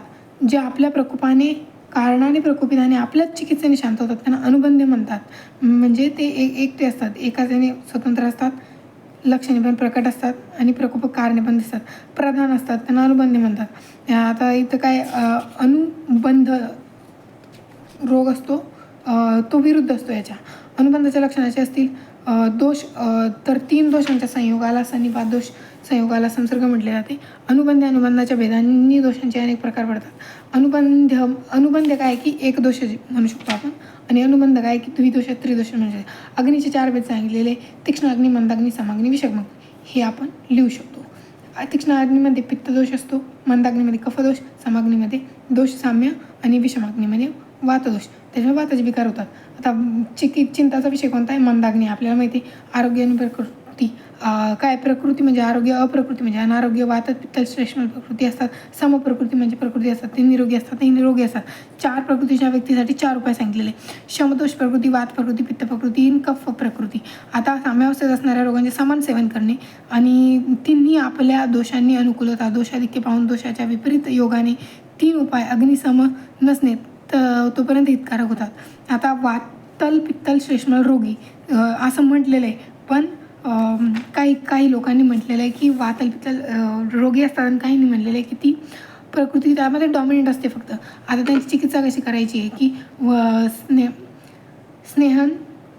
Speaker 1: जे आपल्या प्रकोपाने कारणाने प्रकोपित आणि आपल्याच चिकित्सेने शांत होतात त्यांना अनुबंध म्हणतात. म्हणजे ते एकटे असतात एकाने स्वतंत्र असतात लक्षणे पण प्रकट असतात आणि प्रकोप कारणे पण दिसतात. प्रधान असतात त्यांना अनुबंध म्हणतात. आता इथं काय अनुबंध रोग असतो तो विरुद्ध असतो. याच्या अनुबंधाच्या लक्षणाचे असतील दोष तर 3 दोषांच्या संयोगाला सन्निपात दोष संयोगाला संसर्ग म्हटले जाते. अनुबंधाच्या भेदांनी दोषांचे अनेक प्रकार पडतात. अनुबंध काय की एक दोष म्हणू शकतो आपण, आणि अनुबंध काय की द्विदोष त्रिदोष म्हणजे अग्नीचे 4 भेद सांगितलेले: तीक्ष्ण अग्नी, मंदाग्नी, समाग्नी, विषमग्नी. हे आपण लिहू शकतो. तीक्ष्ण अग्नीमध्ये पित्तदोष असतो, मंदाग्नीमध्ये कफदोष, समाग्नीमध्ये दोष साम्य आणि विषमाग्नीमध्ये वातदोष. त्याच्यामुळे वाताचे विकार होतात. आता चिंताचा विषय कोणता आहे? मंदाग्नी. आपल्याला माहिती आहे आरोग्य आणि प्रकृती. काय प्रकृती म्हणजे आरोग्य, अप्रकृती म्हणजे अनारोग्य. वात पित्त श्लेष्मल प्रकृती असतात, समप्रकृती म्हणजे प्रकृती असतात, ते निरोगी असतात, ते निरोगी असतात. 4 प्रकृतीच्या व्यक्तीसाठी 4 उपाय सांगितलेले: शमदोष प्रकृती, वात प्रकृती, पित्त प्रकृती, कफ प्रकृती. आता साम्यावस्थेत असणाऱ्या रोगांचे समान सेवन करणे आणि तिन्ही आपल्या दोषांनी अनुकूलता, दोषाधिक्य पाहून दोषाच्या विपरीत योगाने 3 उपाय अग्निसम नसणे तोपर्यंत हितकारक होतात. आता वातल पित्तल श्लेष्मल रोगी असं म्हटलेलं आहे, पण काही लोकांनी म्हटलेलं आहे की वातल पित्तल रोगी असतात आणि काहींनी म्हटलेलं आहे की ती प्रकृती त्यामध्ये डॉमिनेंट असते फक्त. आता त्यांची चिकित्सा कशी करायची आहे की स्नेहन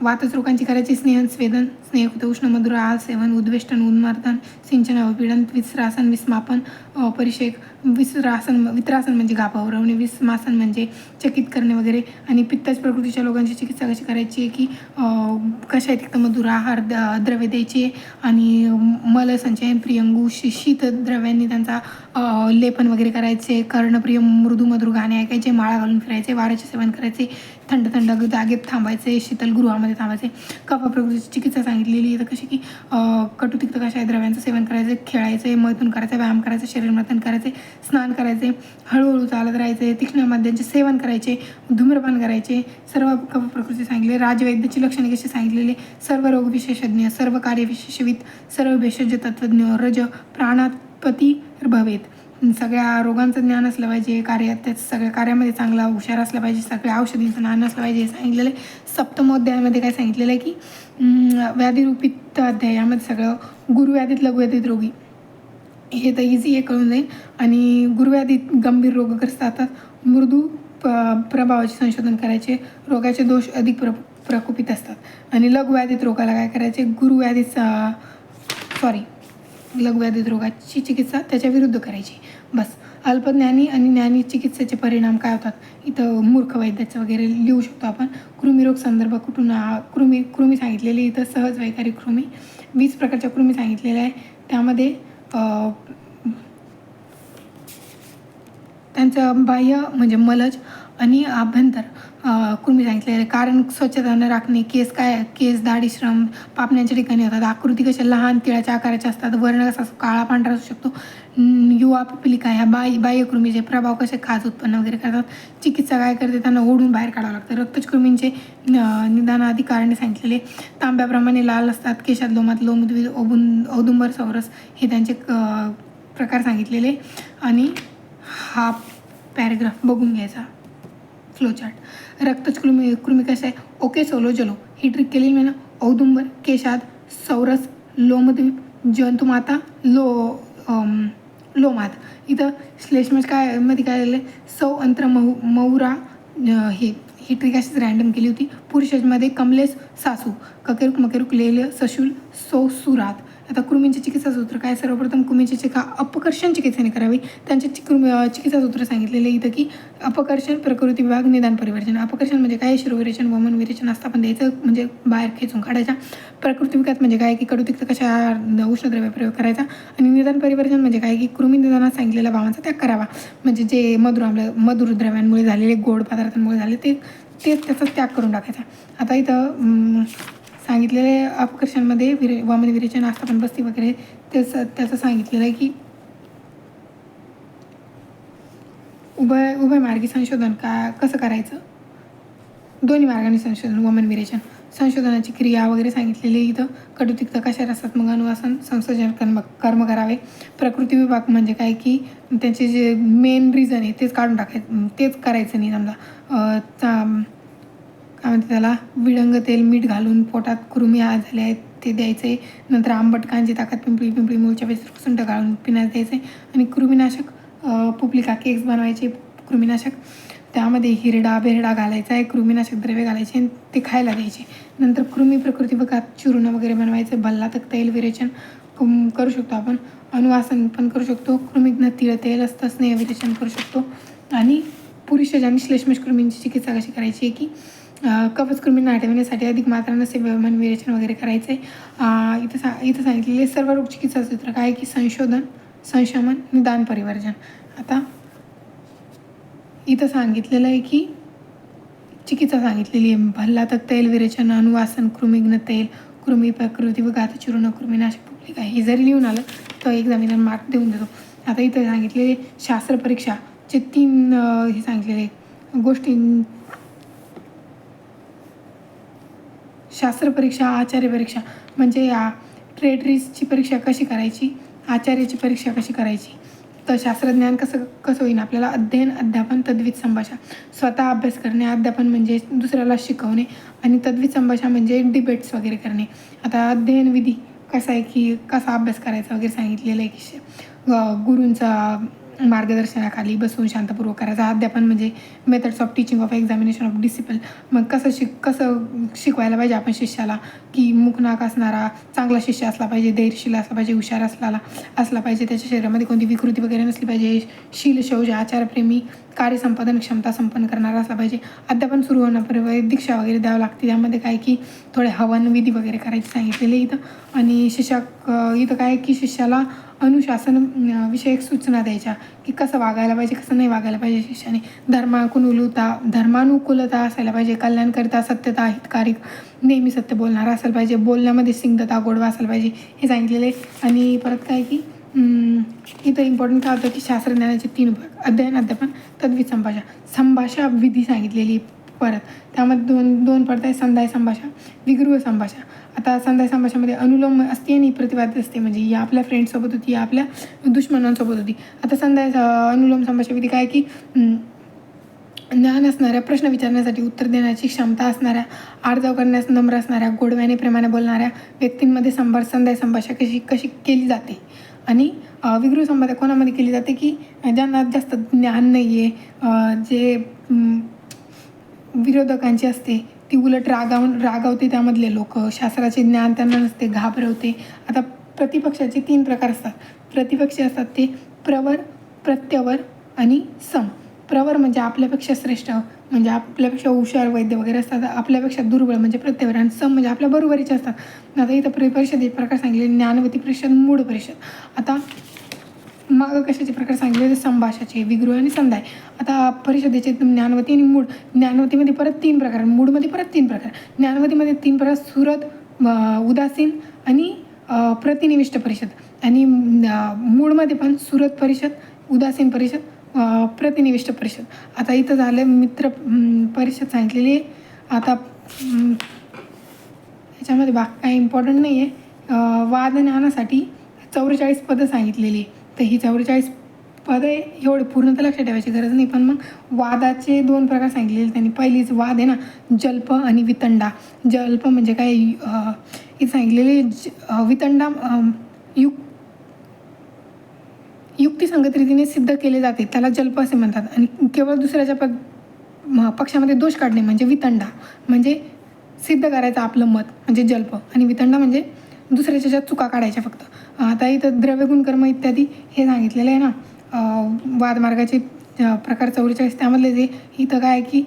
Speaker 1: वातच रोगांची करायची: स्नेहन, स्वेदन, स्नेहयुक्त उष्ण मधुर आहार सेवन, उद्वेष्टन, उन्मार्दन, सिंचन, अवपीडन, विस्रासन, विस्मापन, परिषेक, वित्रासन म्हणजे गाभा उरवणे, विस्मासन म्हणजे चकित करणे वगैरे. आणि पित्ताच प्रकृतीच्या लोकांची चिकित्सा कशी करायची आहे की कषायतिक्त मधुर आहार द्रव्य द्यायचे आणि मलसंचयन, प्रियंगू, शीत द्रव्यांनी त्यांचा लेपन वगैरे करायचे. कर्णप्रिय मृदू मधुर गाणे ऐकायचे, माळा घालून फिरायचे, वाऱ्याचे सेवन करायचे, थंड जागेत थांबायचे, शीतल गृहामध्ये थांबायचे. कफ प्रकृतीची चिकित्सा सांगितलेली आहे कशी की कटुतिक्त कषाय द्रव्यांचं सेवन करायचे, खेळायचे, मैथून करायचे, व्यायाम करायचे, शरीर मंथन करायचे, स्नान करायचे, हळूहळू चालत राहायचे, तीक्ष्ण मद्यांचे सेवन करायचे, धूम्रपान करायचे. सर्व कफ प्रकृती सांगितले. राजवैद्याची लक्षणे कशी सांगितलेली: सर्व रोग विशेषज्ञ, सर्व कार्य विशेषवित, सर्व भेषज तत्वज्ञ, रज प्राणात्पती भवेत. सगळ्या रोगांचं ज्ञान असलं पाहिजे, सगळ्या कार्यामध्ये चांगला हुशार असला पाहिजे, सगळ्या औषधींचं ज्ञान असलं पाहिजे हे सांगितलेलं आहे. सप्तमोध्यायामध्ये काय सांगितलेलं आहे की व्याधिरूपित अध्याय यामध्ये सगळं गुरुव्याधीत लघुव्याधीत रोगी हे तर इझी आहे, कळून जाईल. आणि गुरुव्याधीत गंभीर रोगग्रस्त असतात, मृदू प्रभावाचे संशोधन करायचे, रोगाचे दोष अधिक प्रकोपित असतात. आणि लघुव्याधीत रोगाला काय करायचे? लघुव्याधीत रोगाची चिकित्सा त्याच्या विरुद्ध करायची. बस. अल्पज्ञानी आणि ज्ञानी चिकित्सेचे परिणाम काय होतात? इथं मूर्ख वैद्याचं वगैरे लिहू शकतो आपण. कृमीरोग संदर्भ कुठून कृमी सांगितलेली इथं सहज वैकारिक कृमी. 20 प्रकारच्या कृमी सांगितलेल्या आहे. त्यामध्ये त्यांचं बाह्य म्हणजे मलज आणि आभ्यंतर कृमी सांगितले आहे. कारण स्वच्छता न राखणे, केस दाढी श्रम पापण्याच्या ठिकाणी होतात. आकृती कशा लहान तिळाच्या आकाराच्या असतात, वर्ण कसा काळा पांढरा असू शकतो. युवा पिलिका ह्या बाह्य कृमीचे प्रभाव कसे खाज उत्पन्न वगैरे करतात. चिकित्सा काय करते? त्यांना ओढून बाहेर काढावं लागतं. रक्तच कृमींचे निदानाआधी कारणे सांगितलेले. तांब्याप्रमाणे लाल असतात, केशात लोमात लोमद्विज औदुंबर सौरस हे त्यांचे प्रकार सांगितलेले. आणि हा पॅरेग्राफ बघून घ्यायचा, फ्लोचार्ट. रक्तच कृमी कसं आहे? ओके सोलो जलो ही ट्रिक केलेली मी ना. औदुंबर, केशाद, सौरस, लोमद्वीप, जंतुमाता, लोमात. इथं श्लेष्मज काय मध्ये काय झालं? सौ अंत्र मौरा ही ट्रिक अशीच रँडम केली होती. पुरुषांमध्ये कमलेस, सासू, ककेरुक, मकेरुक, लेल, सशुल, सुरात. आता कृमींचे चिकित्सा सूत्र काय? सर्वप्रथम कृमींची अपकर्षण चिकित्सेने करावी. त्यांचे चिकित्सा सूत्र सांगितलेले इथं की अपकर्षण, प्रकृती विभाग, निदान परिवर्जन. अपकर्षण म्हणजे काय? शिरोविरेचन, वमन विरेचन असतं पण द्यायचं म्हणजे बाहेर खेचून काढायचा. प्रकृती विकास म्हणजे काय की कडुतिक्त कशा उष्णद्रव्य प्रयोग करायचा. आणि निदान परिवर्जन म्हणजे काय की कृमी निदानात सांगितलेल्या भावांचा त्याग करावा. म्हणजे जे मधुर द्रव्यांमुळे झालेले, गोड पदार्थांमुळे झाले ते त्याचा त्याग करून टाकायचा. आता इथं सांगितलेले अपकर्षणमध्ये वमन विरेचन, आस्थापन बस्ती वगैरे त्याचं सांगितलेलं आहे की उभयमार्गी संशोधन कसं करायचं? दोन्ही मार्गाने संशोधन, वमन विरेचन. संशोधनाची क्रिया वगैरे सांगितलेली इथं. कडुतिक्त कशा रसात मग अनुवासन, संसर्जन कर्म करावे. प्रकृती विभाग म्हणजे काय की त्याचे जे मेन रिझन आहे तेच काढून टाकायचं, तेच करायचं नाही. समजा काय म्हणते त्याला, विडंग तेल मीठ घालून पोटात कृमी झाले आहेत ते द्यायचे. नंतर आंबट कांजी ताकात पिंपळी मूळच्या वेळेस सुंठ घालून पिण्यास द्यायचे. आणि कृमीनाशक पुपलिका केक्स बनवायचे, कृमीनाशक. त्यामध्ये हिरडा बेरडा घालायचा आहे, कृमीनाशक द्रव्य घालायचे आणि ते खायला द्यायचे. नंतर कृमी प्रकृती बघा चूर्ण वगैरे बनवायचं, भल्ला तक तेल विरेचन करू शकतो आपण, अनुवासन पण करू शकतो, कृमीघ्न तिळ तेल असतं स्नेह विरेचन करू शकतो. आणि पुरुषज आणि श्लेष्मश कृमींची चिकित्सा कशी करायची आहे की कवच कृमींना हटविण्यासाठी अधिक मात्रा नसे व्यवमान विरेचन वगैरे करायचे. इथं सांगितलेले सर्व रोग चिकित्सा सूत्र काय की संशोधन, संशमन, निदान, परिवर्जन. आता इथं सांगितलेलं आहे की चिकित्सा सांगितलेली आहे, भल्ला तक तेल विरेचन, अनुवासन, कृमीघ्न तेल, कृमी प्रकृती व घातचूर्ण, कृमीनाशक पुटलिका. हे जरी लिहून आलं तर एक्झामिनर मार्क देऊन देतो. आता इथं सांगितलेले शास्त्र परीक्षाचे 3 हे सांगितलेले गोष्टी, शास्त्र परीक्षा, आचार्य परीक्षा म्हणजे ट्रेटरीजची परीक्षा कशी करायची, आचार्याची परीक्षा कशी करायची. तर शास्त्रज्ञान कसं होईल आपल्याला, अध्ययन, अध्यापन, तद्वित संभाषा. स्वतः अभ्यास करणे, अध्यापन म्हणजे दुसऱ्याला शिकवणे आणि तद्वित संभाषा म्हणजे डिबेट्स वगैरे करणे. आता अध्ययन विधी कसा आहे की कसा अभ्यास करायचा वगैरे सांगितलेलं आहे की गुरूंचा मार्गदर्शनाखाली बसून शांतपूर्वक करायचा. अध्यापन म्हणजे methods of teaching of examination of discipline. मग कसं शिकवायला पाहिजे आपण शिष्याला की मुखनाक असणारा चांगला शिष्य असला पाहिजे, धैर्यशील असला पाहिजे, हुशार असला पाहिजे, त्याच्या शरीरामध्ये कोणती विकृती वगैरे नसली पाहिजे, शील शौर्य आचारप्रेमी, कार्यसंपादन क्षमता संपन्न करणारा असला पाहिजे. अध्यापन सुरू होण्यापूर्वी दीक्षा वगैरे द्यावं लागते, त्यामध्ये काय की थोडे हवन विधी वगैरे करायचे सांगितलेले इथं. आणि इथं काय की शिष्याला अनुशासन विषयक सूचना द्यायच्या की कसं वागायला पाहिजे, कसं नाही वागायला पाहिजे शिष्याने. धर्मानुकूलता असायला पाहिजे, कल्याणकरिता सत्यता, हितकारी, नेहमी सत्य बोलणारा असायला पाहिजे, बोलण्यामध्ये स्निग्धता, गोडवा असायला पाहिजे, हे सांगितलेले. आणि परत काय की इथं इम्पॉर्टंट काय होतं की शास्त्रज्ञानाचे 3 भाग, अध्ययन, अध्यापन, तद्वित संभाषा विधी सांगितलेली. परत त्यामध्ये दोन पडत आहे, संधाय संभाषा, विगृह संभाषा. आता संधाय संभाषामध्ये अनुलोम असते आणि प्रतिवाद्य असते, म्हणजे ही आपल्या फ्रेंड्ससोबत होती, या आपल्या दुश्मनांसोबत होती. आता अनुलोम संभाषा विधी काय की ज्ञान असणाऱ्या, प्रश्न विचारण्यासाठी उत्तर देण्याची क्षमता असणाऱ्या, आर्जव करण्यास नम्र असणाऱ्या, गोडव्याने प्रेमाने बोलणाऱ्या व्यक्तींमध्ये संधाय संभाषा कशी केली जाते. आणि विगृह संभाषा कोणामध्ये केली जाते की ज्यांना जास्त ज्ञान नाही आहे, जे विरोधकांची असते, ती उलट रागावते त्यामधले लोक, शास्त्राचे ज्ञान त्यांना नसते, घाबरवते. आता प्रतिपक्षाचे 3 प्रकार असतात. प्रतिपक्षी असतात ते प्रवर, प्रत्यवर आणि सम. प्रवर म्हणजे आपल्यापेक्षा श्रेष्ठ, म्हणजे आपल्यापेक्षा हुशार वैद्य वगैरे असतात, आपल्यापेक्षा दुर्बळ म्हणजे प्रत्यवर, आणि सम म्हणजे आपल्या बरोबरीचे असतात. आता इथं परिषदेचे प्रकार सांगितले, ज्ञानवती परिषद, मूढ परिषद. आता मागं कशाचे प्रकार सांगितले, संभाषाचे, विगृह आणि संधाय. आता परिषदेचे ज्ञानवती आणि मूढ. ज्ञानवतीमध्ये परत 3 प्रकार, मूढमध्ये परत 3 प्रकार. ज्ञानवतीमध्ये 3 प्रकार, सुरत, उदासीन आणि प्रतिनिविष्ट परिषद. आणि मूढमध्ये पण सुरत परिषद, उदासीन परिषद, प्रतिनिविष्ट परिषद. आता इथं झालं मित्र परिषद सांगितलेली आहे. आता ह्याच्यामध्ये काही इम्पॉर्टंट नाही आहे. वाद ज्ञानासाठी 44 पदं सांगितलेली आहे. तर ही 44 पदे एवढे पूर्ण तर लक्षात ठेवायची गरज नाही, पण मग वादाचे 2 प्रकार सांगितलेले त्यांनी. पहिलीच वाद आहे ना, जल्प आणि वितंडा. जल्प म्हणजे काय, हे सांगितलेले वितंडा युक्तिसंगत रीतीने सिद्ध केले जाते, त्याला जल्प असे म्हणतात. आणि केवळ दुसऱ्याच्या पक्षामध्ये दोष काढणे म्हणजे वितंडा, म्हणजे सिद्ध करायचं आपलं मत म्हणजे जल्प. आणि वितंडा म्हणजे दुसऱ्याच्या ज्या चुका काढायच्या फक्त. आता इथं द्रव्य गुणकर्म इत्यादी हे सांगितलेलं आहे ना, वादमार्गाचे प्रकार 44. त्यामधले जे इथं काय की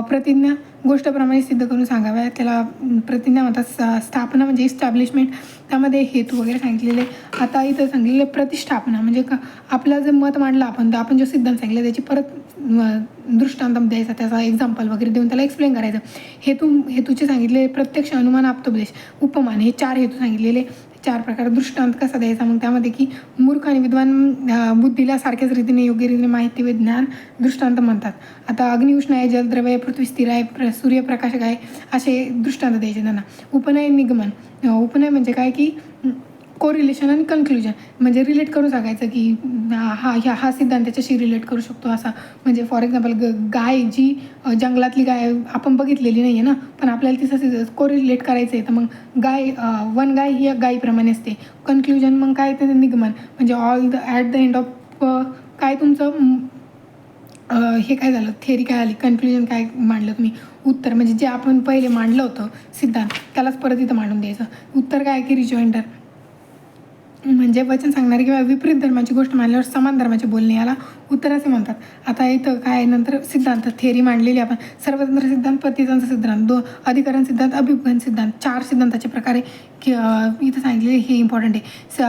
Speaker 1: प्रतिज्ञा गोष्टप्रमाणे सिद्ध करून सांगाव्या, त्याला प्रतिज्ञा म्हणतात. स्थापना म्हणजे इस्टॅब्लिशमेंट, त्यामध्ये हेतू वगैरे सांगितलेले. आता इथं सांगितलेले प्रतिष्ठापना म्हणजे आपलं जे मत मांडलं आपण, तर आपण जो सिद्धांत सांगितला त्याची परत दृष्टांत द्यायचा, त्याचा एक्झाम्पल वगैरे देऊन त्याला एक्सप्लेन करायचं. हेतूचे सांगितले प्रत्यक्ष, अनुमान, आप्तोपदेश, उपमान, हे 4 हेतू सांगितलेले. 4 प्रकार. दृष्टांत कसा द्यायचा मग त्यामध्ये की मूर्ख आणि विद्वान बुद्धीला सारख्याच रीतीने योग्य रीतीने माहिती व ज्ञान दृष्टांत म्हणतात. आता अग्नी उष्ण आहे, जलद्रव्य, पृथ्वी स्थिर आहे, सूर्यप्रकाशक आहे, असे दृष्टांत द्यायचे त्यांना. उपनय, निगमन. उपनय म्हणजे काय की कोरिलेशन आणि कन्क्लुजन, म्हणजे रिलेट करून सांगायचं की हा सिद्धांत त्याच्याशी रिलेट करू शकतो असा. म्हणजे फॉर एक्झाम्पल गाय जी जंगलातली गाय आपण बघितलेली नाही आहे ना, पण आपल्याला तिचं कोरिलेट करायचं आहे, तर मग वन गाय ही गायीप्रमाणे असते. कन्क्लुजन मग काय ते निगमन, म्हणजे ॲट द एंड ऑफ काय तुमचं हे काय झालं, थेअरी काय आली, कन्क्ल्युजन काय मांडलं तुम्ही, उत्तर म्हणजे जे आपण पहिले मांडलं होतं सिद्धांत त्यालाच परत इथं मांडून द्यायचं. उत्तर काय की रिजॉइंडर म्हणजे वचन सांगणारे किंवा विपरीत धर्माची गोष्ट मानल्यावर समान धर्माचे बोलणे याला उत्तर असे म्हणतात. आता इथं काय नंतर सिद्धांत थेअरी मांडलेली आपण, सर्वतंत्र सिद्धांत, प्रतितंत्र सिद्धांत, अधिकरण सिद्धांत, अभिमुखन सिद्धांत, 4 सिद्धांताचे प्रकारे की इथं सांगितलेले हे इम्पॉर्टंट आहे.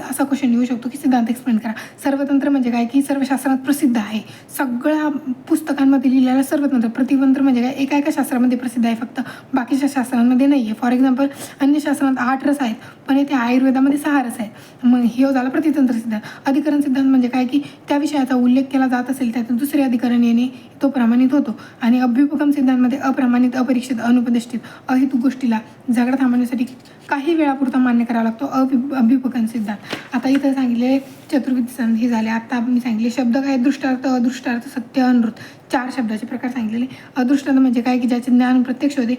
Speaker 1: असा क्वेश्चन येऊ शकतो की सिद्धांत एक्सप्लेन करा. सर्वतंत्र म्हणजे काय की सर्व शास्त्रात प्रसिद्ध आहे, सगळ्या पुस्तकांमध्ये लिहिलेलं सर्वतंत्र. प्रतितंत्र म्हणजे काय एका शास्त्रामध्ये प्रसिद्ध आहे फक्त, बाकीच्या शास्त्रांमध्ये नाही आहे. फॉर एक्झाम्पल अन्य शास्त्रात 8 रस आहेत पण येथे आयुर्वेदामध्ये 6 रस आहेत. मग हे झालं प्रतितंत्र सिद्धांत. अधिकरण सिद्धांत म्हणजे काय की त्या विषयाचा उल्लेख केला जात असेल त्यातून दुसरे अधिकरण येणे तो प्रमाणित होतो. आणि अभ्युपगम सिद्धांतमध्ये अप्रमाणित, अपरीक्षित, अनुपदिष्टित, अहेतुक गोष्टीला झगडा थांबवण्यासाठी काही वेळापुरता मान्य करावा लागतो अभ्युपगम सिद्धांत. आता इथं सांगितले चतुर्विध सिद्धांत हे झाले. आता मी सांगितले शब्द काय, दृष्टार्थ, अदृष्टार्थ, सत्य, अनृत, 4 शब्दाचे प्रकार सांगितलेले. अदृष्टार्थ म्हणजे काय की ज्याचे ज्ञान प्रत्यक्ष होते,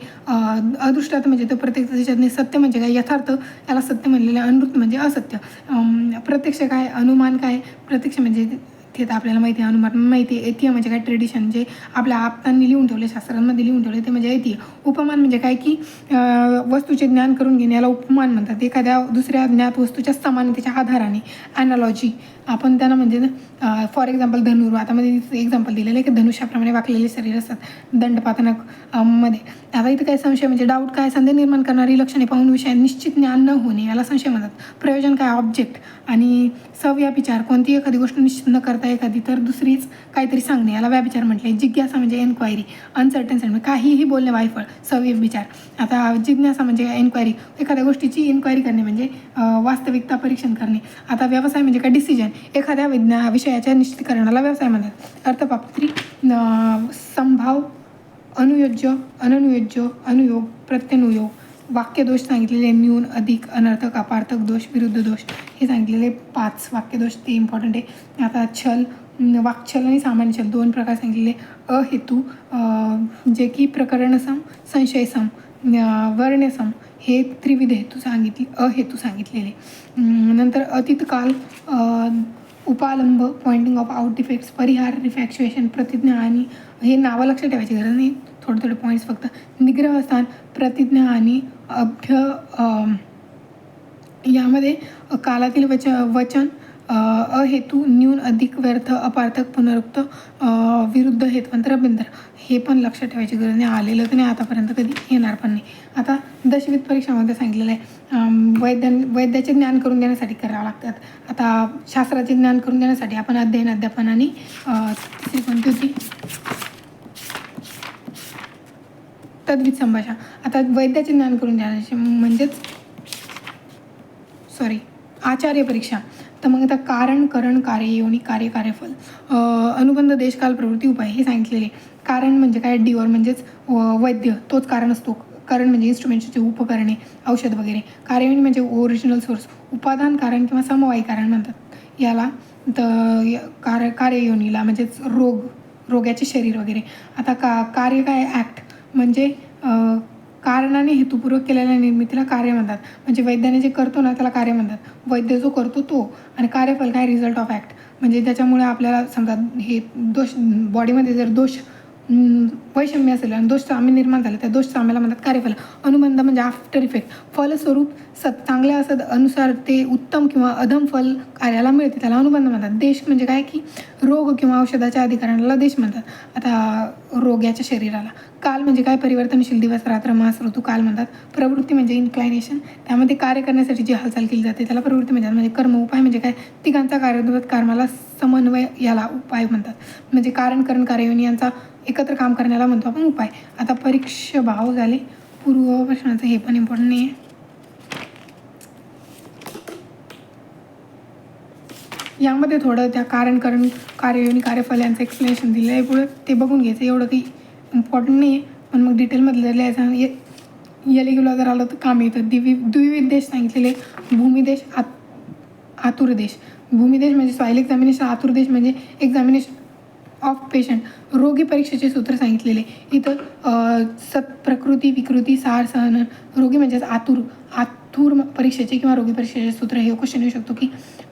Speaker 1: अदृष्टार्थ म्हणजे तो प्रत्यक्ष त्याच्यात नाही. सत्य म्हणजे काय, यथार्थ याला सत्य म्हणलेले. अनृत म्हणजे असत्य. प्रत्यक्ष काय, अनुमान काय, प्रत्यक्ष म्हणजे ते तर आपल्याला माहिती आहे, अनुमान माहिती आहे. ऐतिह्य म्हणजे काय, ट्रेडिशन जे आपल्या आप्तांनी लिहून ठेवले, शास्त्रांमध्ये लिहून ठेवले ते म्हणजे ऐतिह्य. उपमान म्हणजे काय की वस्तूचे ज्ञान करून घेणे याला उपमान म्हणतात. एखाद्या दुसऱ्या ज्ञात वस्तूच्या समानतेच्या आधाराने, ॲनालॉजी आपण त्यांना म्हणजे फॉर एक्झाम्पल धनुर, आता मध्ये एक्झाम्पल दिलेलं आहे की धनुष्याप्रमाणे वाकलेले शरीर असतात दंडपातनक मध्ये. आता इथं काय संशय म्हणजे डाऊट काय, संदेह निर्माण करणारी लक्षणे पाहून विषय निश्चित ज्ञान न होणे याला संशय म्हणतात. प्रयोजन काय, ऑब्जेक्ट. आणि सव्यापिचार कोणती एखादी गोष्ट निश्चित न करता एखादी तर दुसरीच काहीतरी सांगणे याला व्यापिचार म्हटले. जिज्ञासा म्हणजे एन्क्वायरी. अनसर्टन म्हणजे काहीही बोलणे वायफळ, सव्यविचार. आता जिज्ञासा म्हणजे एन्क्वायरी, एखाद्या गोष्टीची इन्क्वायरी करणे म्हणजे वास्तविकता परीक्षण करणे. आता व्यवसाय म्हणजे काय, डिसिजन, एखाद्या विषयाच्या निश्चितीकरणाला व्यवसाय म्हणतात. अर्थपात्री, संभाव, अनुयोज्य, अननुयोज्य, अनुयोग, प्रत्यनुयोग. वाक्यदोष सांगितलेले न्यून, अधिक, अनर्थक, अपार्थक दोष, विरुद्ध दोष हे सांगितलेले 5 वाक्यदोष ते इम्पॉर्टंट आहे. आता छल, वाक्छल आणि सामान्य छल 2 प्रकार सांगितलेले. अहेतू जे की प्रकरणसम, संशयसम, वर्ण्यसम हे त्रिविध हेतू सांगितले, अहेतू सांगितलेले. नंतर अतीतकाल, उपालंब, पॉइंटिंग ऑफ आउट डिफेक्ट्स, परिहार, रिफॅक्च्युएशन, प्रतिज्ञा. आणि हे नावं लक्षात ठेवायची गरज नाही, थोडे पॉईंट्स फक्त. निग्रहस्थान, प्रतिज्ञा आणि यामध्ये कालातील वचन, अहेतू, न्यून, अधिक, व्यर्थ, अपार्थक, पुनरुक्त, विरुद्ध हेतवंतर, अभ्यंतर हे पण लक्षात ठेवायची गरज नाही. आलेलं तर नाही आतापर्यंत, कधी येणार पण नाही. आता दशविध परीक्षामध्ये सांगितलेलं आहे वैद्याचे ज्ञान करून देण्यासाठी करावं लागतात. आता शास्त्राचे ज्ञान करून देण्यासाठी आपण अध्ययन, अध्यापन आणि तिसरी कोणती होती, तद्विध संभाषण. आता वैद्याचे ज्ञान करून देण्याचे म्हणजेच आचार्य परीक्षा. तर मग आता कारण, करण, कार्य, योनी, कार्य, कार्यफल, अनुबंध, देशकाल, प्रवृत्ती, उपाय हे सांगितलेले. कारण म्हणजे काय, डिओर म्हणजेच वैद्य तोच कारण असतो. करण म्हणजे इन्स्ट्रुमेंटचे उपकरणे, औषध वगैरे. कार्ययोनी म्हणजे ओरिजिनल सोर्स. उपादान कारण किंवा समवायी कारण म्हणतात याला. तर कार्ययोनीला म्हणजेच रोग्याचे शरीर वगैरे. आता कार्य काय, ॲक्ट म्हणजे कारणाने हेतुपूर्वक केलेल्या निर्मितीला कार्य म्हणतात. म्हणजे वैद्याने जे करतो ना त्याला कार्य म्हणतात. वैद्य जो करतो तो. आणि कार्यफल काय, रिझल्ट ऑफ ॲक्ट म्हणजे त्याच्यामुळे आपल्याला समजा हे दोष बॉडीमध्ये जर दोष वैषम्य असेल आणि दोष साम्य निर्माण झाले त्या दोष साम्याला म्हणतात कार्यफल. अनुबंध म्हणजे आफ्टर इफेक्ट. फलस्वरूप चांगल्या असत अनुसार ते उत्तम किंवा अधम फल कार्याला मिळते त्याला अनुबंध म्हणतात. देश म्हणजे काय की रोग किंवा औषधाच्या अधिकाराला देश म्हणतात. आता रोग्याच्या शरीराला. काल म्हणजे काय, परिवर्तनशील, दिवस, रात्र, मास, ऋतू काल म्हणतात. प्रवृत्ती म्हणजे इन्क्लायनेशन, त्यामध्ये कार्य करण्यासाठी जी हालचाल केली जाते त्याला प्रवृत्ती म्हणतात. म्हणजे कर्म. उपाय म्हणजे काय, तिघांचा कार्यद्वत कर्माला समन्वय याला उपाय म्हणतात. म्हणजे कारण, करण, कार्ययोनी यांचा एकत्र काम करण्याला म्हणतो आपण उपाय. आता परीक्षा भाव झाले. पूर्व प्रश्नाचं हे पण इम्पॉर्टंट नाही आहे. यामध्ये थोडं त्या कारण, करण, कार्ययोनी, कार्यफल यांचं एक्सप्लेनेशन दिलं आहे पुढे, ते बघून घ्यायचं. एवढं काही इम्पॉर्टंट नाही आहे पण मग डिटेलमध्ये जर लिहायचं गेला जर आलं तर काम येतं. द्विविध देश सांगितलेले. भूमिदेश, आतुरदेश. भूमिदेश म्हणजे सॉईल एक्झामिनेशन, आतुरदेश म्हणजे एक्झामिनेशन ऑफ पेशंट. रोगी परीक्षेचे सूत्र सांगितलेले. इथं प्रकृती, विकृती, सार, सहन. रोगी म्हणजेच थूर परीक्षेचे किंवा रोगी परीक्षेचे सूत्र हे क्वेश्चन येऊ शकतो की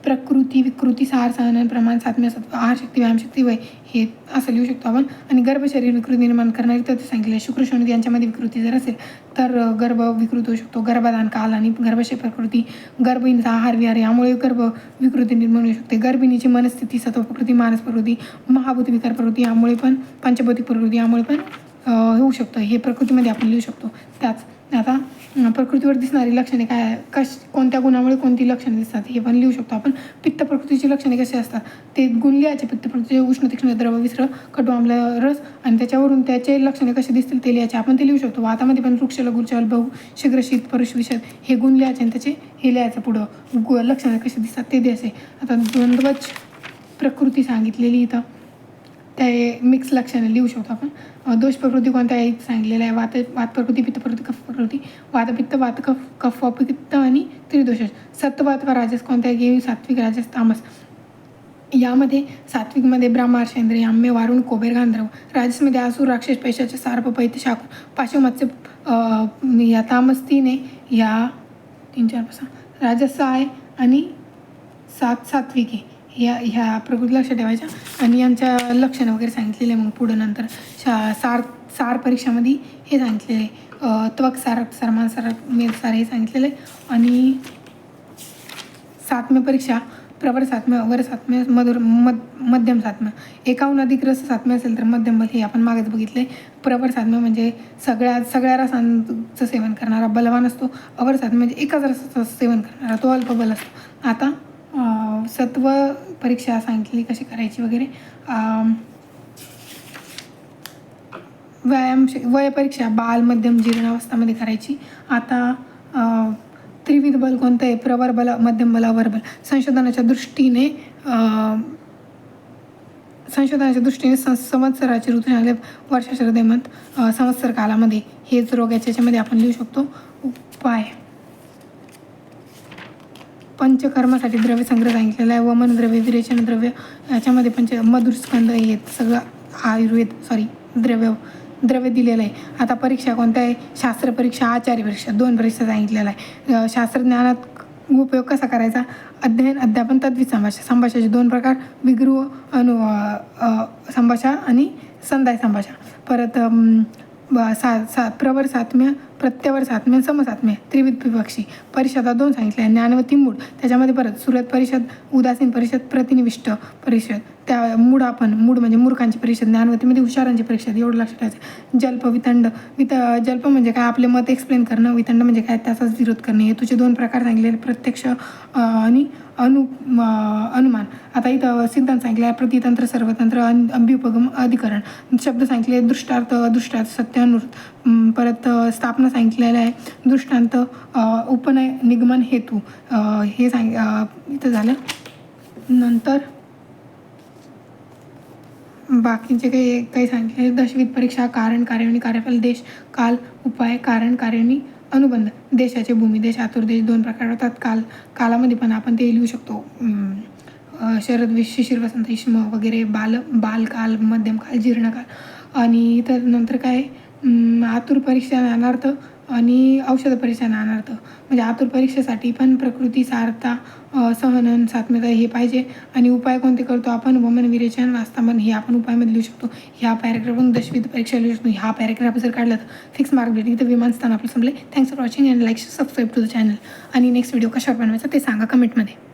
Speaker 1: प्रकृती, विकृती, सार, सहनन, प्रमाण, सात्म्य, सत्व, आहार शक्ती, व्यायामशक्ती, वय हे असं लिहू शकतो आपण. आणि गर्भशरीर विकृती निर्माण करणारी तत्व सांगितले. शुक्र, शनी यांच्यामध्ये विकृती जर असेल तर गर्भ विकृत होऊ शकतो. गर्भधान काल आणि गर्भाशय प्रकृती, गर्भिणीचा आहार विहार यामुळे गर्भ विकृती निर्माण होऊ शकते. गर्भिणीची मनस्थिती, सत्व प्रकृती, मानस प्रकृती, महाभूत विकार प्रकृती यामुळे पण, पंचभौतिक प्रकृती यामुळे पण होऊ शकतं. हे प्रकृतीमध्ये आपण लिहू शकतो. त्याच आता प्रकृतीवर दिसणारी लक्षणे काय, कोणत्या गुणामुळे कोणती लक्षणे दिसतात हे पण लिहू शकतो आपण. पित्त प्रकृतीची लक्षणे कशी असतात ते गुण लिहायचे. पित्त प्रकृतीचे उष्ण, तीक्ष्ण, द्रव, विस्र, कडू, आम्ल, रस आणि त्याच्यावरून त्याचे लक्षणे कसे दिसतील ते लिहायचे. आपण ते लिहू शकतो. वातामध्ये पण वृक्ष, लघु, चल, बहु, शीघ्र, शीत, परुष, विषद हे गुण लिहायचे आणि त्याचे हे लिहायचं पुढं लक्षणे कसे दिसतात ते द्यायचे. आता द्वंद्वज प्रकृती सांगितलेली इथं ते मिक्स लक्षणे लिहू शकतो आपण. दोष प्रकृती कोणत्या आहेत सांगितलेलं आहे. वात प्रकृती, पित्त प्रकृती, कफ प्रकृती, वातपित्त, वात कफ, कफ पित्त आणि त्रिदोष. सत्व अथवा राजस कोणत्या आहे, सात्विक, राजस, तामस. यामध्ये सात्विकमध्ये ब्रह्म, अर्षेंद्र, याम्य, वारुण, कुबेर, गांधर्व. राजसमध्ये असुर, राक्षस, पैशाचे, सार्प, पैत्य, शाकुर, पाशव, मत्स्य, या तामस 3 आहे. या 3, 4, 5 राजस आहे आणि 7 सात्विक आहे. ह्या प्रकृती लक्षात ठेवायच्या आणि यांच्या लक्षणं वगैरे सांगितलेले मग पुढं नंतर सार परीक्षामध्ये हे सांगितलेले. त्वक सार, सरमान सार, मेद सार हे सांगितलेले. आणि सात्म्य परीक्षा प्रवर सात्म्य, अवर सात्म्य, मध्यम सात्म्य. एकाहून अधिक रस सात्म्य असेल तर मध्यम बल हे आपण मागेच बघितले. प्रवर सात्म्य म्हणजे सगळ्या रसांचं सेवन करणारा बलवान असतो. अवर सात्म्य म्हणजे एकाच रसाचं सेवन करणारा तो अल्पबल असतो. आता सत्व परीक्षा सांगितली कशी करायची वगैरे. वय परीक्षा बाल, मध्यम, जीर्णावस्थामध्ये करायची. आता त्रिविध बल कोणतं आहे, प्रवर बल, मध्यम बल, अवर बल. संशोधनाच्या दृष्टीने संवत्सराचे ऋतू वर्षाचे हृदयमंत संवत्सर कालामध्ये हेच रोगाच्या याच्यामध्ये आपण लिहू शकतो. उपाय पंचकर्मासाठी द्रव्य संग्रह सांगितलेला आहे. वमन द्रव्य, विरेचन द्रव्य याच्यामध्ये मधुरस्कंद हे सगळं आयुर्वेद द्रव्य दिलेलं आहे. आता परीक्षा कोणत्या आहे, शास्त्र परीक्षा, आचार्य परीक्षा 2 परीक्षा सांगितलेला आहे. शास्त्रज्ञानात उपयोग कसा करायचा, अध्ययन, अध्यापन, तद्वित संभाषा. संभाषाचे 2 प्रकार, विगृह संभाषा आणि संदाय संभाषा. परत प्रवर सात्म्य, प्रत्यवर सात्म्य, समसात्म्य, त्रिविध विपक्षी. परिषदा 2 सांगितल्या. ज्ञानवती मूळ त्याच्यामध्ये परत सुरत परिषद, उदासीन परिषद, प्रतिनिविष्ट परिषद. त्या मूळ म्हणजे मूर्खांची परिषद, ज्ञानवतीमध्ये हुशारांची परिषद एवढं लक्षात ठेवायचं. जल्प, वितंड. जल्प म्हणजे काय, आपले मत एक्सप्लेन करणं. वितंड म्हणजे काय, त्याचाच विरोध करणे. हे तुझे 2 प्रकार सांगितलेले, प्रत्यक्ष आणि अनुमान. आता इथं सिद्धांत सांगितले, प्रतितंत्र, सर्वतंत्र, अभ्युपगम, अधिकरण. शब्द सांगितले, दृष्टार्थ, अदृष्टार्थ, सत्य, अनृत. परत स्थापना सांगितलेलं आहे, दृष्टांत, उपनय, निगमन, हेतू हे इथं झालं. नंतर बाकीचे काही सांगितले. दशविध परीक्षा कारण, कार्यवणी, कार्यफल, देश, काल, उपाय, कारण, कार्यवणी, अनुबंध. देशाचे भूमी देश, आतुरदेश 2 प्रकार होतात. कालामध्ये पण आपण ते लिहू शकतो. शरद, शिशिर, वसंत, ग्रीष्म वगैरे. बालकाल, मध्यमकाल, जीर्णकाल. आणि तर नंतर काय, आतुर परीक्षा ज्ञानार्थ आणि औषध परीक्षा ज्ञानार्थ. म्हणजे आतुर परीक्षेसाठी पण प्रकृती, सारता, सहनन, सात्म्यता हे पाहिजे. आणि उपाय कोणते करतो आपण, वमन, विरेचन, वास्तवन हे आपण उपायमध्ये लिहू शकतो. ह्या पॅरेग्राफमधून दशविध परीक्षा लिहू शकतो. ह्या पॅरेग्राफ जर काढला तर फिक्स मार्क भेटेल. इथं विमानस्थान आपलं संपले. Thanks for watching and like subscribe to the channel. आणि नेक्स्ट व्हिडिओ कशावर बनवायचा ते सांगा कमेंटमध्ये.